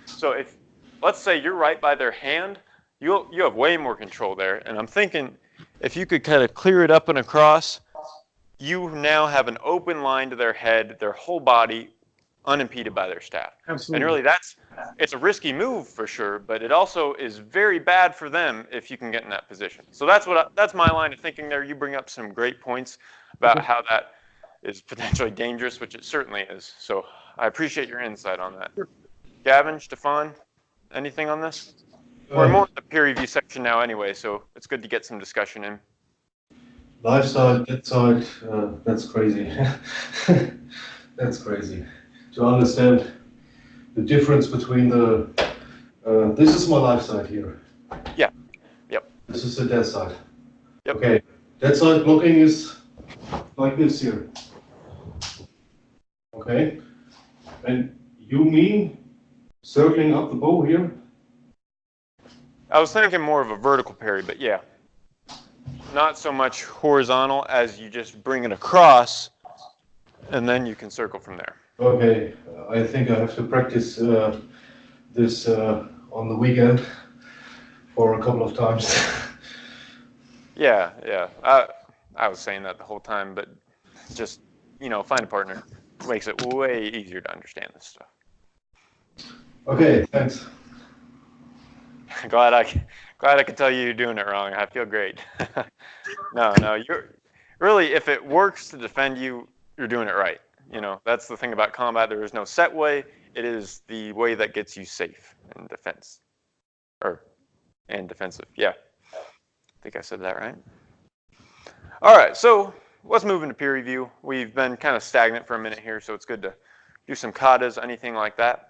So if, let's say you're right by their hand, you have way more control there, and I'm thinking if you could kind of clear it up and across, you now have an open line to their head, their whole body, unimpeded by their staff. Absolutely. And really it's a risky move for sure, but it also is very bad for them if you can get in that position. So that's my line of thinking there. You bring up some great points about how that is potentially dangerous, which it certainly is. So I appreciate your insight on that. Gavin, Stefan, anything on this? We're more in the peer review section now anyway, so it's good to get some discussion in. Life side, dead side, that's crazy. That's crazy. To understand the difference between the, this is my life side here. Yeah, yep. This is the dead side. Yep. Okay, dead side blocking is like this here. Okay, and you mean circling up the bow here? I was thinking more of a vertical parry, but yeah. Not so much horizontal as you just bring it across, and then you can circle from there. Okay, I think I have to practice this on the weekend for a couple of times. Yeah. I was saying that the whole time, but just, find a partner. Makes it way easier to understand this stuff. Okay, thanks. Glad I could tell you you're doing it wrong. I feel great. No, you're really, if it works to defend you, you're doing it right. That's the thing about combat. There is no set way. It is the way that gets you safe in defense, and defensive. Yeah, I think I said that right. All right, so let's move into peer review. We've been kind of stagnant for a minute here, so it's good to do some katas, anything like that.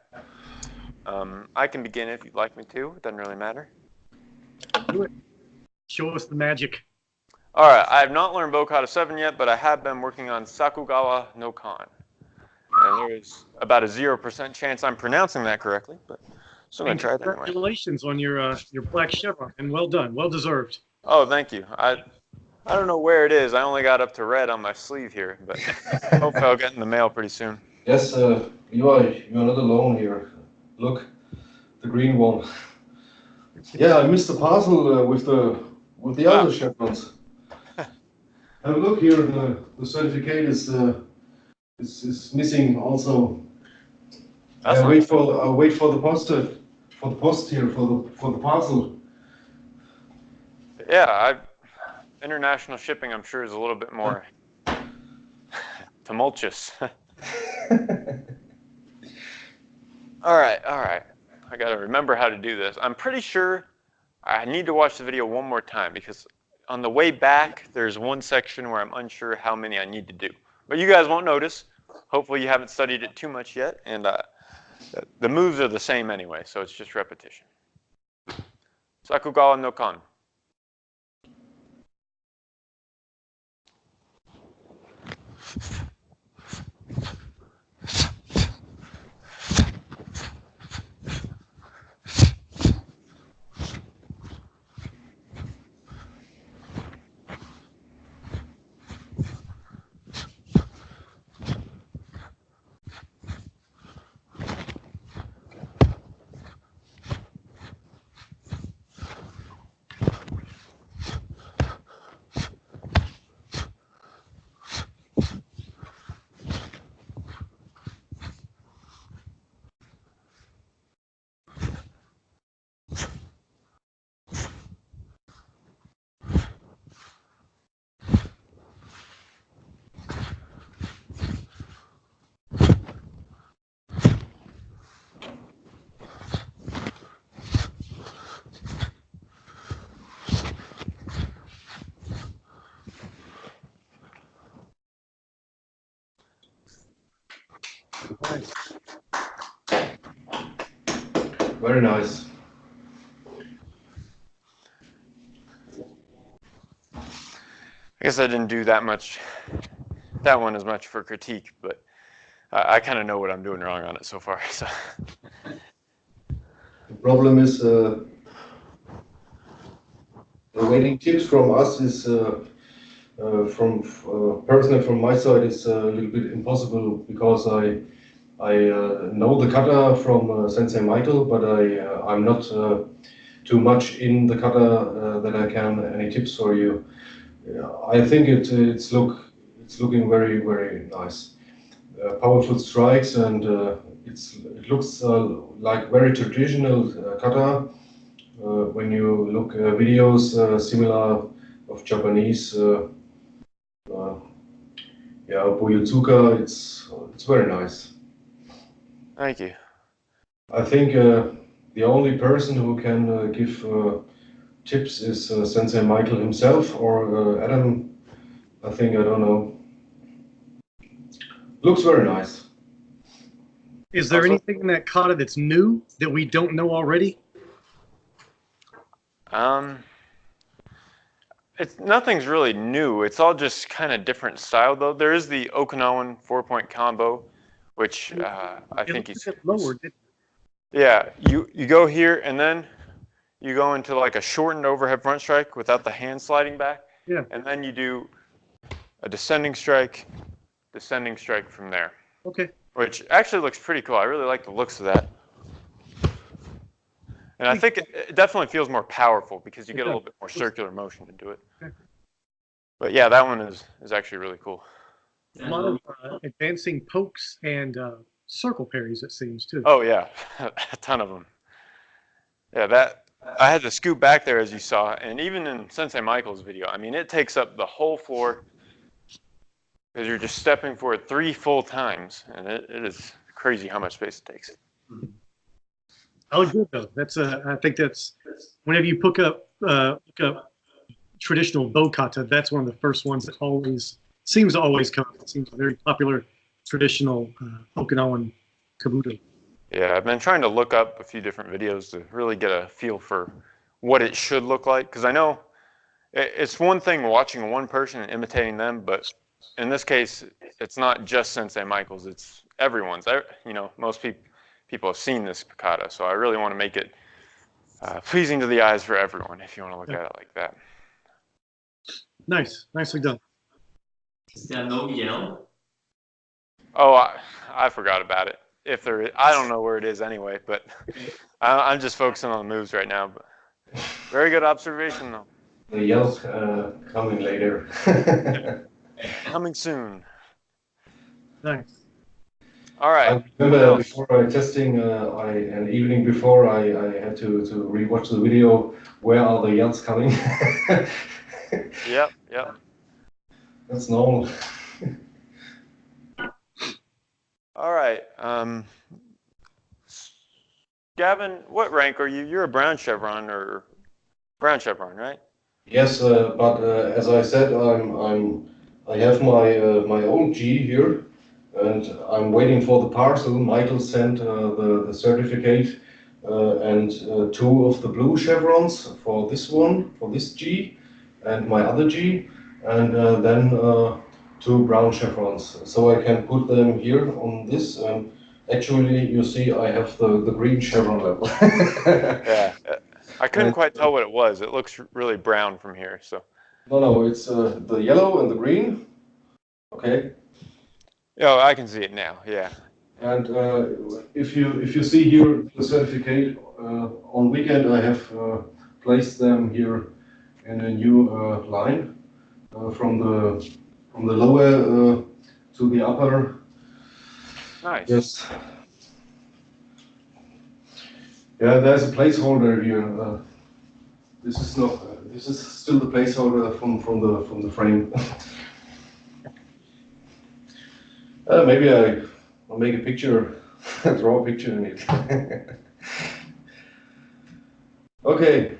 I can begin if you'd like me to. It doesn't really matter. Do it. Show us the magic. All right, I have not learned Bokata 7 yet, but I have been working on Sakugawa no Kan. And there is about a 0% chance I'm pronouncing that correctly, but so I'm going to try it anyway. Congratulations on your black chevron, and well done. Well deserved. Oh, thank you. I don't know where it is. I only got up to red on my sleeve here, but hopefully I'll get in the mail pretty soon. Yes, you're not alone here. Look, the green one. Yeah, I missed the parcel with the other chevrons. Have a look here. The certificate is missing also. I'll wait for the post here for the parcel. Yeah, international shipping, I'm sure, is a little bit more tumultuous. All right. I got to remember how to do this. I'm pretty sure I need to watch the video one more time because on the way back, there's one section where I'm unsure how many I need to do. But you guys won't notice. Hopefully you haven't studied it too much yet. And the moves are the same anyway, so it's just repetition. Sakugawa no Kan. Very nice. I guess I didn't do that one as much for critique, but I kind of know what I'm doing wrong on it so far. So. The problem is awaiting tips from us is from personally from my side is a little bit impossible because I know the kata from Sensei Michael, but I'm not too much in the kata that I can any tips for you. I think it's looking very nice. Powerful strikes and it looks like very traditional kata. When you look videos similar of Japanese, yeah, Bojutsuka, it's very nice. Thank you. I think the only person who can give tips is Sensei Michael himself or Adam. I think I don't know. Looks very nice. Is there anything in that kata that's new that we don't know already? Nothing's really new. It's all just kind of different style, though. There is the Okinawan 4-point combo, which I think he's lowered. Yeah, you go here and then you go into like a shortened overhead front strike without the hand sliding back. Yeah. And then you do a descending strike from there. Okay. Which actually looks pretty cool. I really like the looks of that. And I think it definitely feels more powerful because you get a little bit more circular motion into it. Okay. But yeah, that one is actually really cool. A lot of advancing pokes and circle parries, it seems, too. Oh, yeah. A ton of them. Yeah, I had to scoot back there, as you saw. And even in Sensei Michael's video, I mean, it takes up the whole floor because you're just stepping for it 3 full times. And it is crazy how much space it takes. Oh, good though. That's I think that's whenever you look up traditional bow kata, that's one of the first ones that seems to always come. It seems a very popular traditional Okinawan kabuto. Yeah, I've been trying to look up a few different videos to really get a feel for what it should look like, because I know it's one thing watching one person and imitating them, but in this case, it's not just Sensei Michael's; it's everyone's. Most people have seen this kata, so I really want to make it pleasing to the eyes for everyone, if you want to look at it like that. Nice. Nicely done. Is there no yell? Oh, I forgot about it. If there is, I don't know where it is anyway, but I'm just focusing on the moves right now. But very good observation, though. The yell's coming later. Coming soon. Nice. All right. I remember before testing, an evening before, I had to rewatch the video. Where are the yells coming? Yep. That's normal. All right. Gavin, what rank are you? You're a brown chevron, right? Yes, but as I said, I have my old G here. And I'm waiting for the parcel. Michael sent the certificate and 2 of the blue chevrons for this G, and my other G, and then 2 brown chevrons. So I can put them here on this. And actually, you see, I have the green chevron level. Yeah, I couldn't quite tell what it was. It looks really brown from here. So. No, it's the yellow and the green. Okay. Oh, I can see it now. Yeah. And if you see here the certificate on weekend, I have placed them here in a new line from the lower to the upper. Nice. Yes. Yeah, there's a placeholder here. This is not. This is still the placeholder from the frame. Maybe I'll make a picture, draw a picture in it. Okay.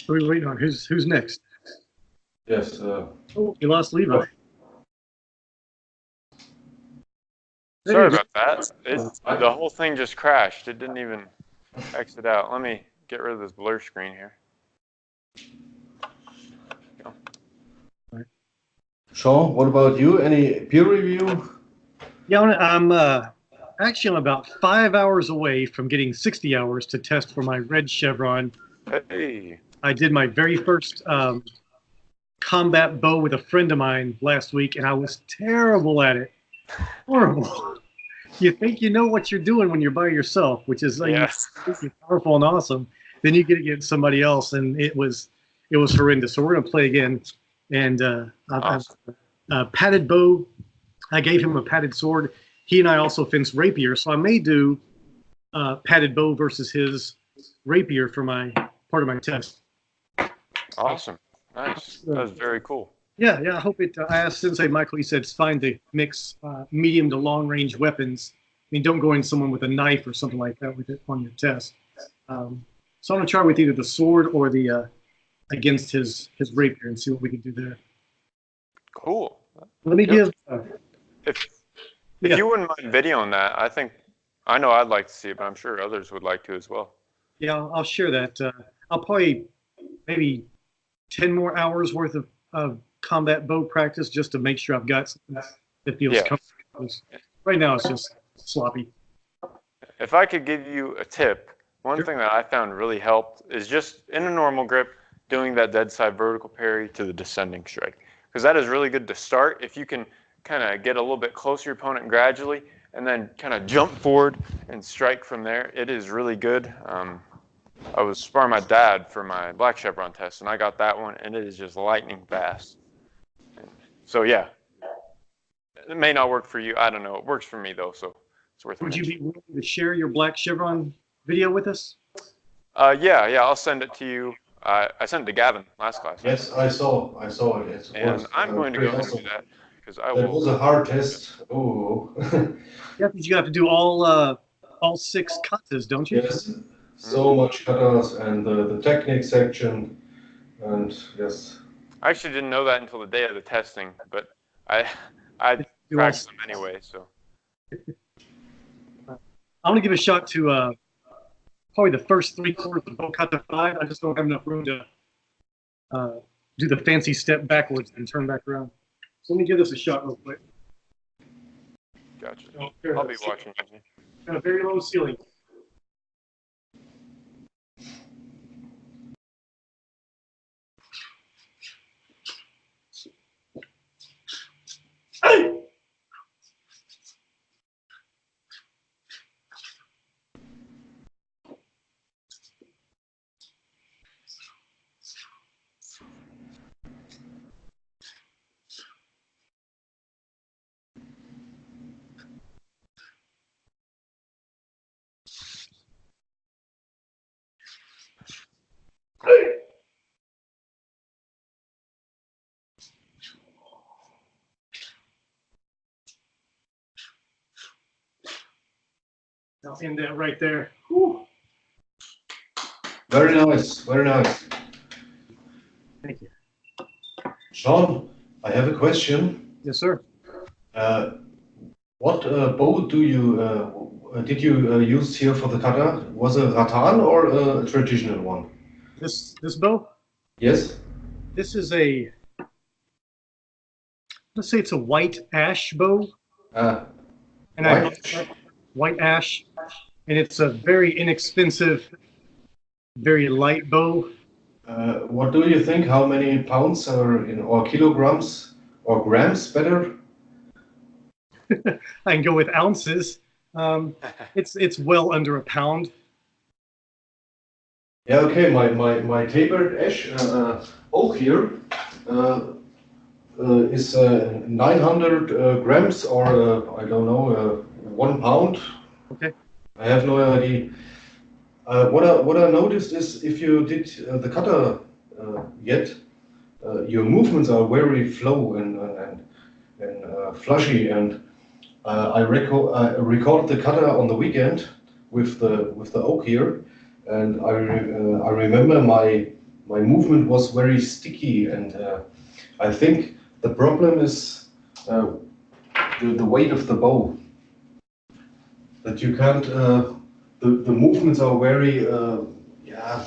What are we waiting on? Who's next? Yes. Oh, you lost Levi. Sorry about that. The whole thing just crashed. It didn't even exit out. Let me get rid of this blur screen here. Sean, what about you? Any peer review? Yeah, actually I'm about 5 hours away from getting 60 hours to test for my red chevron. Hey. I did my very first combat bow with a friend of mine last week, and I was terrible at it. Horrible. You think you know what you're doing when you're by yourself, which is like Yes. you're powerful and awesome. Then you get against somebody else, and it was horrendous. So we're gonna play again, and Awesome. I've padded bow. I gave him a padded sword. He and I also fence rapier, so I may do padded bow versus his rapier for my part of my test. Awesome. Nice. That was very cool. Yeah, I hope it. I asked Sensei Michael. He said it's fine to mix medium to long range weapons. I mean, don't go in someone with a knife or something like that with it on your test. So I'm gonna try with either the sword or the against his rapier and see what we can do there. Cool. Let me give. If Yeah. you wouldn't mind videoing that, I know I'd like to see it, but I'm sure others would like to as well. Yeah, I'll share that. I'll probably maybe 10 more hours worth of combat bow practice just to make sure I've got something that feels comfortable. Right now it's just sloppy. If I could give you a tip, one thing that I found really helped is just in a normal grip, doing that dead side vertical parry to the descending strike. Because that is really good to start. If you can kind of get a little bit closer to your opponent gradually and then kind of jump forward and strike from there, it is really good. I was sparring my dad for my black chevron test, and I got that one, and it is just lightning fast. So yeah, it may not work for you. I don't know. It works for me though, so it's worth it. Would you be willing to share your black chevron video with us? Yeah, I'll send it to you. I sent it to Gavin last class. Yes, I saw it. And I'm going to go ahead and do that because I will. That was a hard test. Oh. Yeah, because you have to do all 6 katas, don't you? Yes, so much katas and the technique section, and yes. I actually didn't know that until the day of the testing, but I practiced them anyway. So I want to give a shot to probably the first 3 quarters of Bokata 5. I just don't have enough room to do the fancy step backwards and turn back around. So let me give this a shot real quick. gotcha. I'll be watching. Got a very low ceiling. Hey! I'll end that right there. Whew. Very nice, very nice. Thank you. Sean, I have a question. Yes, sir. What bow did you use here for the kata? Was it a rattan or a traditional one? This bow? Yes. This is let's say it's a white ash bow. And white ash, and it's a very inexpensive, very light bow. What do you think? How many pounds or kilograms or grams better? I can go with ounces. It's well under a pound. Yeah, okay. My tapered ash oak here is 900 grams or I don't know 1 pound. Okay. I have no idea. What I noticed is if you did the kata yet, your movements are very flow and flashy. And I recorded the kata on the weekend with the oak here, and I remember my movement was very sticky, and I think the problem is the weight of the bow. that you can't. The movements are very yeah.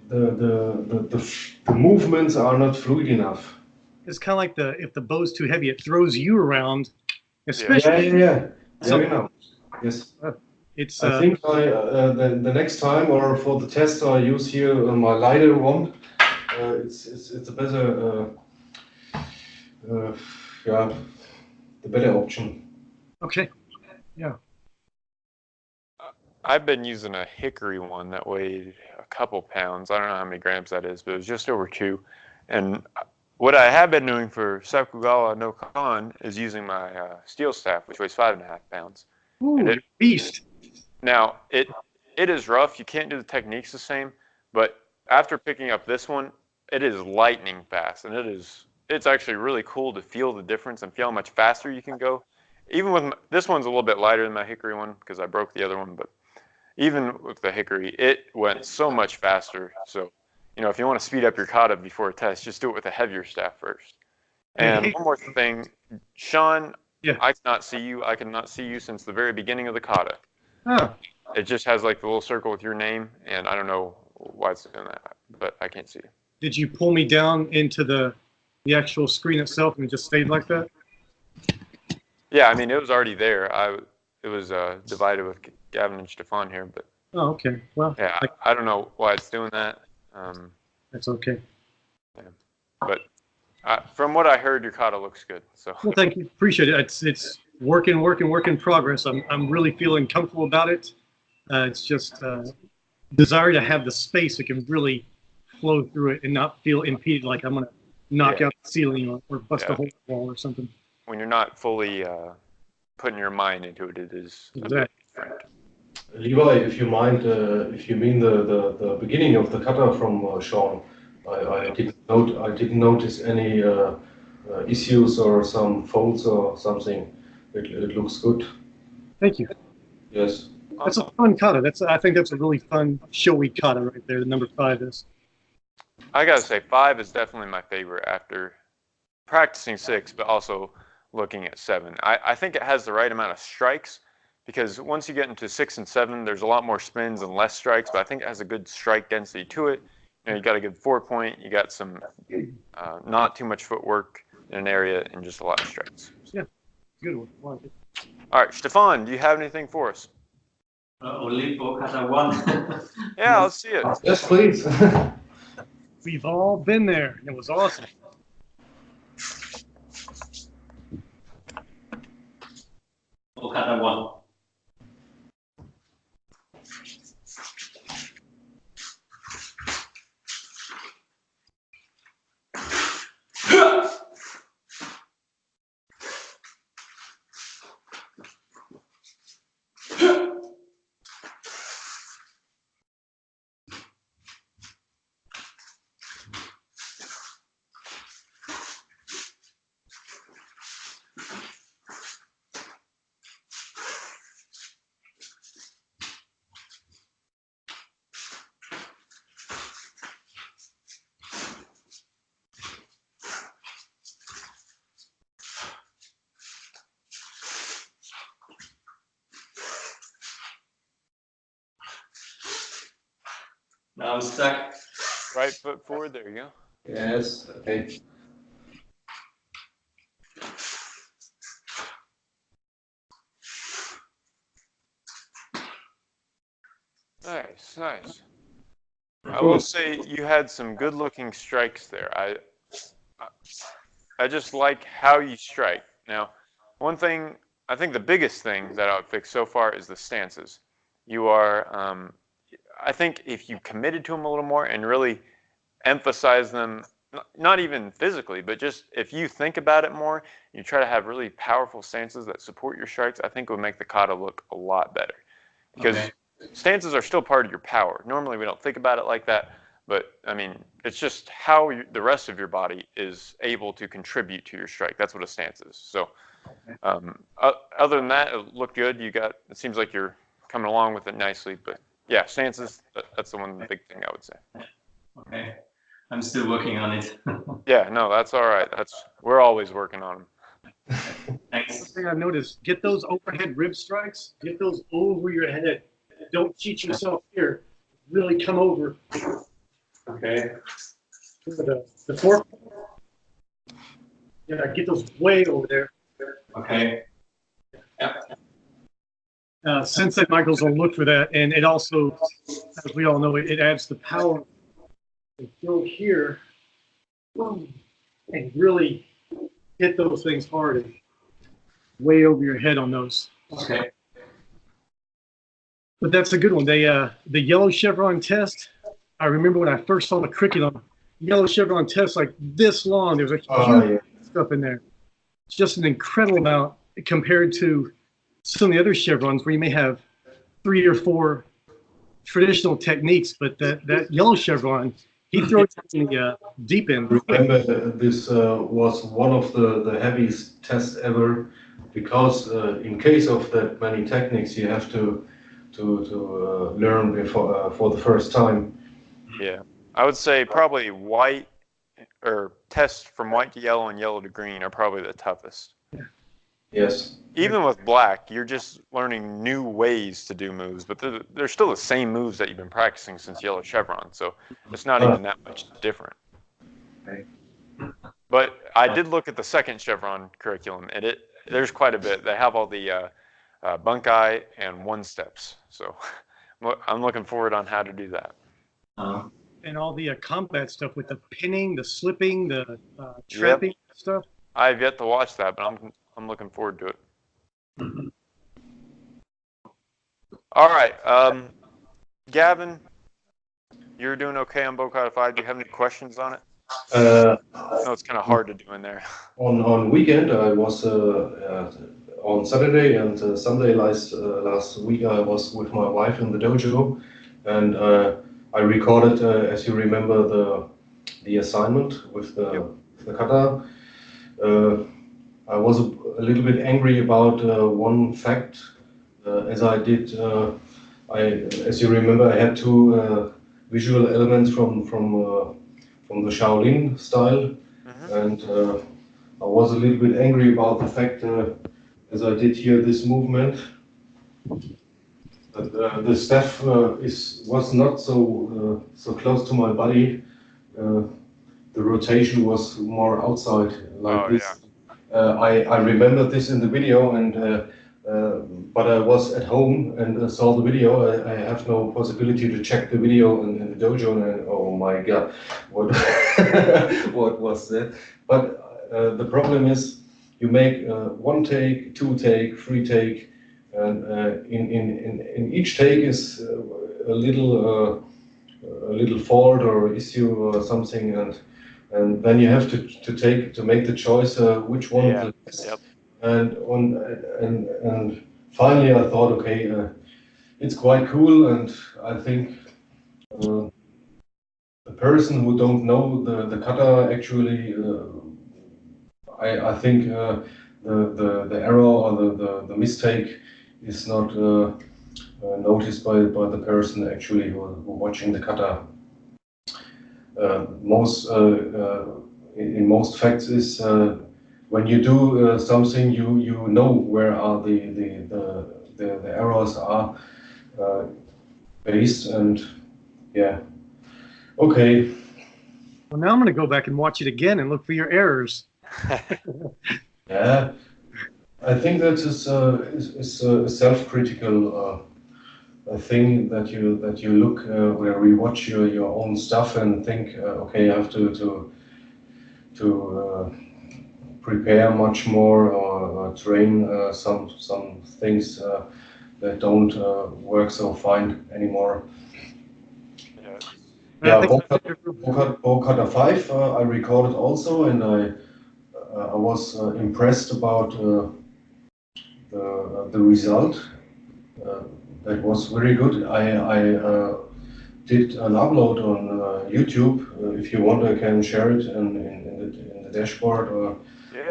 The movements are not fluid enough. It's kind of like if the bow's too heavy, it throws you around, Yeah, especially. yeah. So Genau. Yes. it's I think the next time or for the test I use here my lighter one. It's a better yeah, the better option. okay. Yeah. I've been using a hickory one that weighed a couple pounds. I don't know how many grams that is, but it was just over 2. And what I have been doing for Sakugawa no Kan is using my steel staff, which weighs 5.5 pounds. Ooh, And beast. now it is rough. You can't do the techniques the same, but after picking up this one, it is lightning fast, and it's actually really cool to feel the difference and feel how much faster you can go. Even with this one's a little bit lighter than my hickory one because I broke the other one, but even with the hickory, it went so much faster. So, if you want to speed up your kata before a test, just do it with a heavier staff first. And one more thing, Sean, Yeah. I cannot see you. I cannot see you since the very beginning of the kata. Oh, It just has like the little circle with your name, and I don't know why it's doing that, but I can't see you. did you pull me down into the actual screen itself and it just stayed like that? Yeah, I mean, it was already there. It was divided with Gavin and Stefan here, but Oh, okay. Well, yeah, I don't know why it's doing that. that's okay. Yeah. But from what I heard, your kata looks good. So Well, thank you. Appreciate it. It's work in progress. I'm really feeling comfortable about it. It's just desire to have the space that can really flow through it and not feel impeded, like I'm gonna knock Yeah. out the ceiling or bust Yeah. a hole in the wall or something. when you're not fully putting your mind into it, it is a bit Exactly. different. Levi, if you mind, if you mean the beginning of the kata from Sean, I didn't notice any issues or some folds or something. It looks good. Thank you. Yes. That's a Awesome. fun kata. I think that's a really fun showy kata right there. The number 5 is. I gotta say, 5 is definitely my favorite after practicing 6, but also looking at 7. I think it has the right amount of strikes because once you get into 6 and 7, there's a lot more spins and less strikes, but I think it has a good strike density to it. You got a good 4-point, you got some not too much footwork in an area, and just a lot of strikes. Yeah, good one. I like it. All right, Stefan, do you have anything for us? Only for kata 1. Yeah, let's see it. Yes, please. We've all been there. It was awesome. For kata 1. Now I'm stuck. Right foot forward, there you go. Yes. Okay. Nice, nice. I will say you had some good-looking strikes there. I just like how you strike. Now, one thing, I think the biggest thing that I would fix so far is the stances. You are, I think if you committed to them a little more and really emphasize them, not even physically, but just if you think about it more, you try to have really powerful stances that support your strikes, I think it would make the kata look a lot better. Because Okay. stances are still part of your power. Normally we don't think about it like that, but I mean, it's just how the rest of your body is able to contribute to your strike. That's what a stance is. So other than that, it looked good. It seems like you're coming along with it nicely, but yeah, stances, that's the one big thing I would say. Okay. I'm still working on it. Yeah, no, that's all right. We're always working on them. Thanks. thing I've noticed, get those overhead rib strikes, get those over your head. Don't cheat yourself here. Really come over Okay. the fork. Yeah, get those way over there. Okay. Yep. Sensei Michaels will look for that, and it also, as we all know, it adds the power. And throw here, boom, and really hit those things hard and way over your head on those. Okay. But that's a good one. They the yellow chevron test. I remember when I first saw the curriculum, yellow chevron test like this long. There's a huge stuff in there. It's just an incredible amount compared to some of the other chevrons where you may have 3 or 4 traditional techniques, but that yellow chevron, he throws it in the deep end. Remember, this was one of the heaviest tests ever, because in case of that many techniques, you have to learn before for the first time. Yeah, I would say probably white or tests from white to yellow and yellow to green are probably the toughest. Yes. Even with black, you're just learning new ways to do moves, but they're still the same moves that you've been practicing since yellow chevron, so it's not even that much different. Okay. But I did look at the second chevron curriculum, and there's quite a bit. They have all the bunkai and one steps, so I'm looking forward on how to do that. And all the combat stuff with the pinning, the slipping, the trapping stuff. I've yet to watch that, but I'm looking forward to it. All right, Gavin, you're doing okay on Bokata 5. Do you have any questions on it? I know it's kind of hard to do in there. On weekend, I was on Saturday and Sunday last week. I was with my wife in the dojo, and I recorded, as you remember, the assignment with the kata. I was a little bit angry about one fact, as I did. As you remember, I had 2 visual elements from the Shaolin style, and I was a little bit angry about the fact, as I did here, this movement. The staff was not so close to my body. The rotation was more outside, like this. Yeah. I remember this in the video, and but I was at home and saw the video. I have no possibility to check the video in the dojo, and oh my God, what what was that? But the problem is, you make 1 take, 2 take, 3 take, and in each take is a little fault or issue or something, and then you have to make the choice which one of the best. Yep. And finally I thought, okay, it's quite cool, and I think the person who don't know the kata actually, I think the error or the mistake is not noticed by the person actually who watching the kata. In most facts is when you do something, you know where are the errors are based, and yeah, okay. Well, now I'm going to go back and watch it again and look for your errors. Yeah, I think that is a self-critical thing that you look where you watch your own stuff and think, okay, I have to prepare much more or train some things that don't work so fine anymore. Yeah, Bokata 5 I recorded also, and I was impressed about the result. That was very good. I did an upload on YouTube. If you want, I can share it in the dashboard or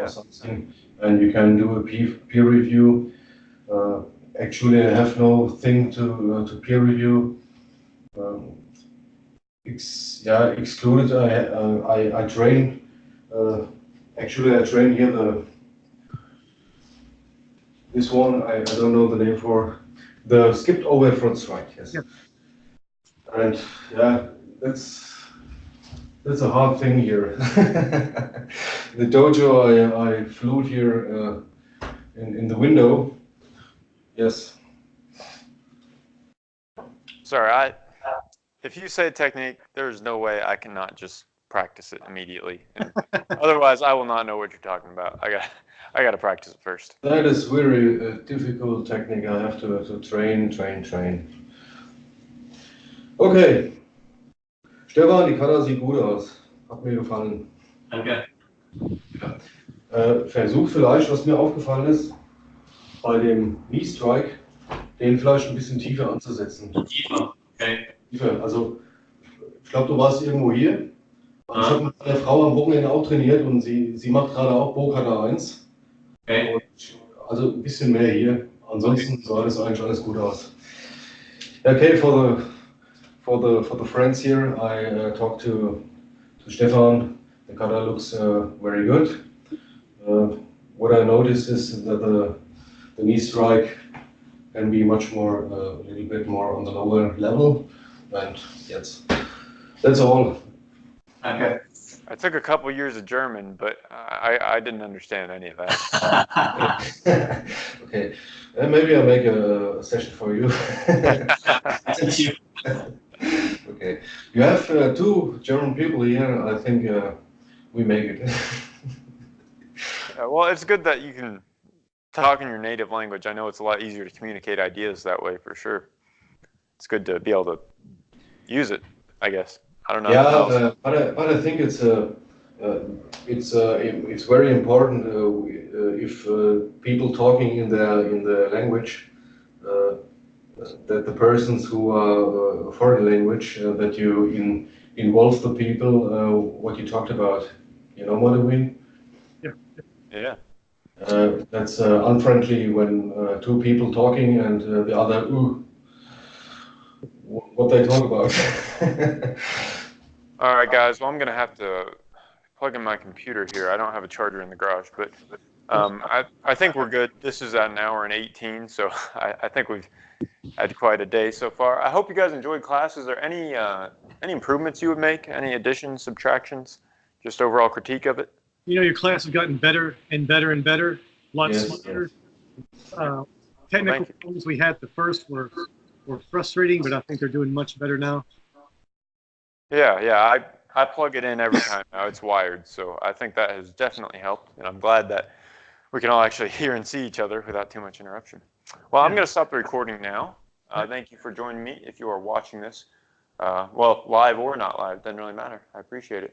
something, and you can do a peer review. Actually, I have no thing to peer review. Excluded. I train. Actually, I train here This one, I don't know the name for. The skipped overhead front strike, yes. Yeah. And yeah, that's a hard thing here. The dojo, I flew here in the window. Yes. Sorry, if you say technique, there's no way I cannot just practice it immediately. And otherwise, I will not know what you're talking about. I got to practice it first. That is very difficult technique. I have to train. Okay. Stefan, die Kata sieht gut aus. Hat mir gefallen. Danke. Versuch vielleicht, was mir aufgefallen ist, bei dem Knee Strike, den vielleicht ein bisschen tiefer anzusetzen. Tiefer. Okay. Tiefer. Also, ich glaube, du warst irgendwo hier. Ich habe mit einer Frau am Wochenende auch trainiert und sie macht gerade auch Bokata 1. Okay. Also ein bisschen mehr hier. Ansonsten sah das eigentlich alles gut aus. Okay, for the friends here, I talked to Stefan. The kata looks very good. What I noticed is that the knee strike can be much more, a little bit more on the lower level. And yes, that's all. Okay. I took a couple years of German, but I didn't understand any of that. Okay, maybe I'll make a session for you. Thank you. Okay, you have two German people here. I think we make it. Well, it's good that you can talk in your native language. I know it's a lot easier to communicate ideas that way, for sure. It's good to be able to use it, I guess. I don't know. Yeah, but I think it's very important if people talking in the language that the persons who are foreign language that you involve the people what you talked about. You know what I mean? Yeah. That's unfriendly when two people talking and the other what they talk about. All right, guys. Well, I'm going to have to plug in my computer here. I don't have a charger in the garage, but I think we're good. This is at an hour and 18, so I think we've had quite a day so far. I hope you guys enjoyed class. Is there any improvements you would make? Any additions, subtractions? Just overall critique of it? You know, your class has gotten better and better and better. Lots smarter. Technical problems we had the first were frustrating, but I think they're doing much better now. Yeah. I plug it in every time now. It's wired, so I think that has definitely helped, and I'm glad that we can all actually hear and see each other without too much interruption. Well, I'm going to stop the recording now. Thank you for joining me. If you are watching this, well, live or not live, doesn't really matter. I appreciate it.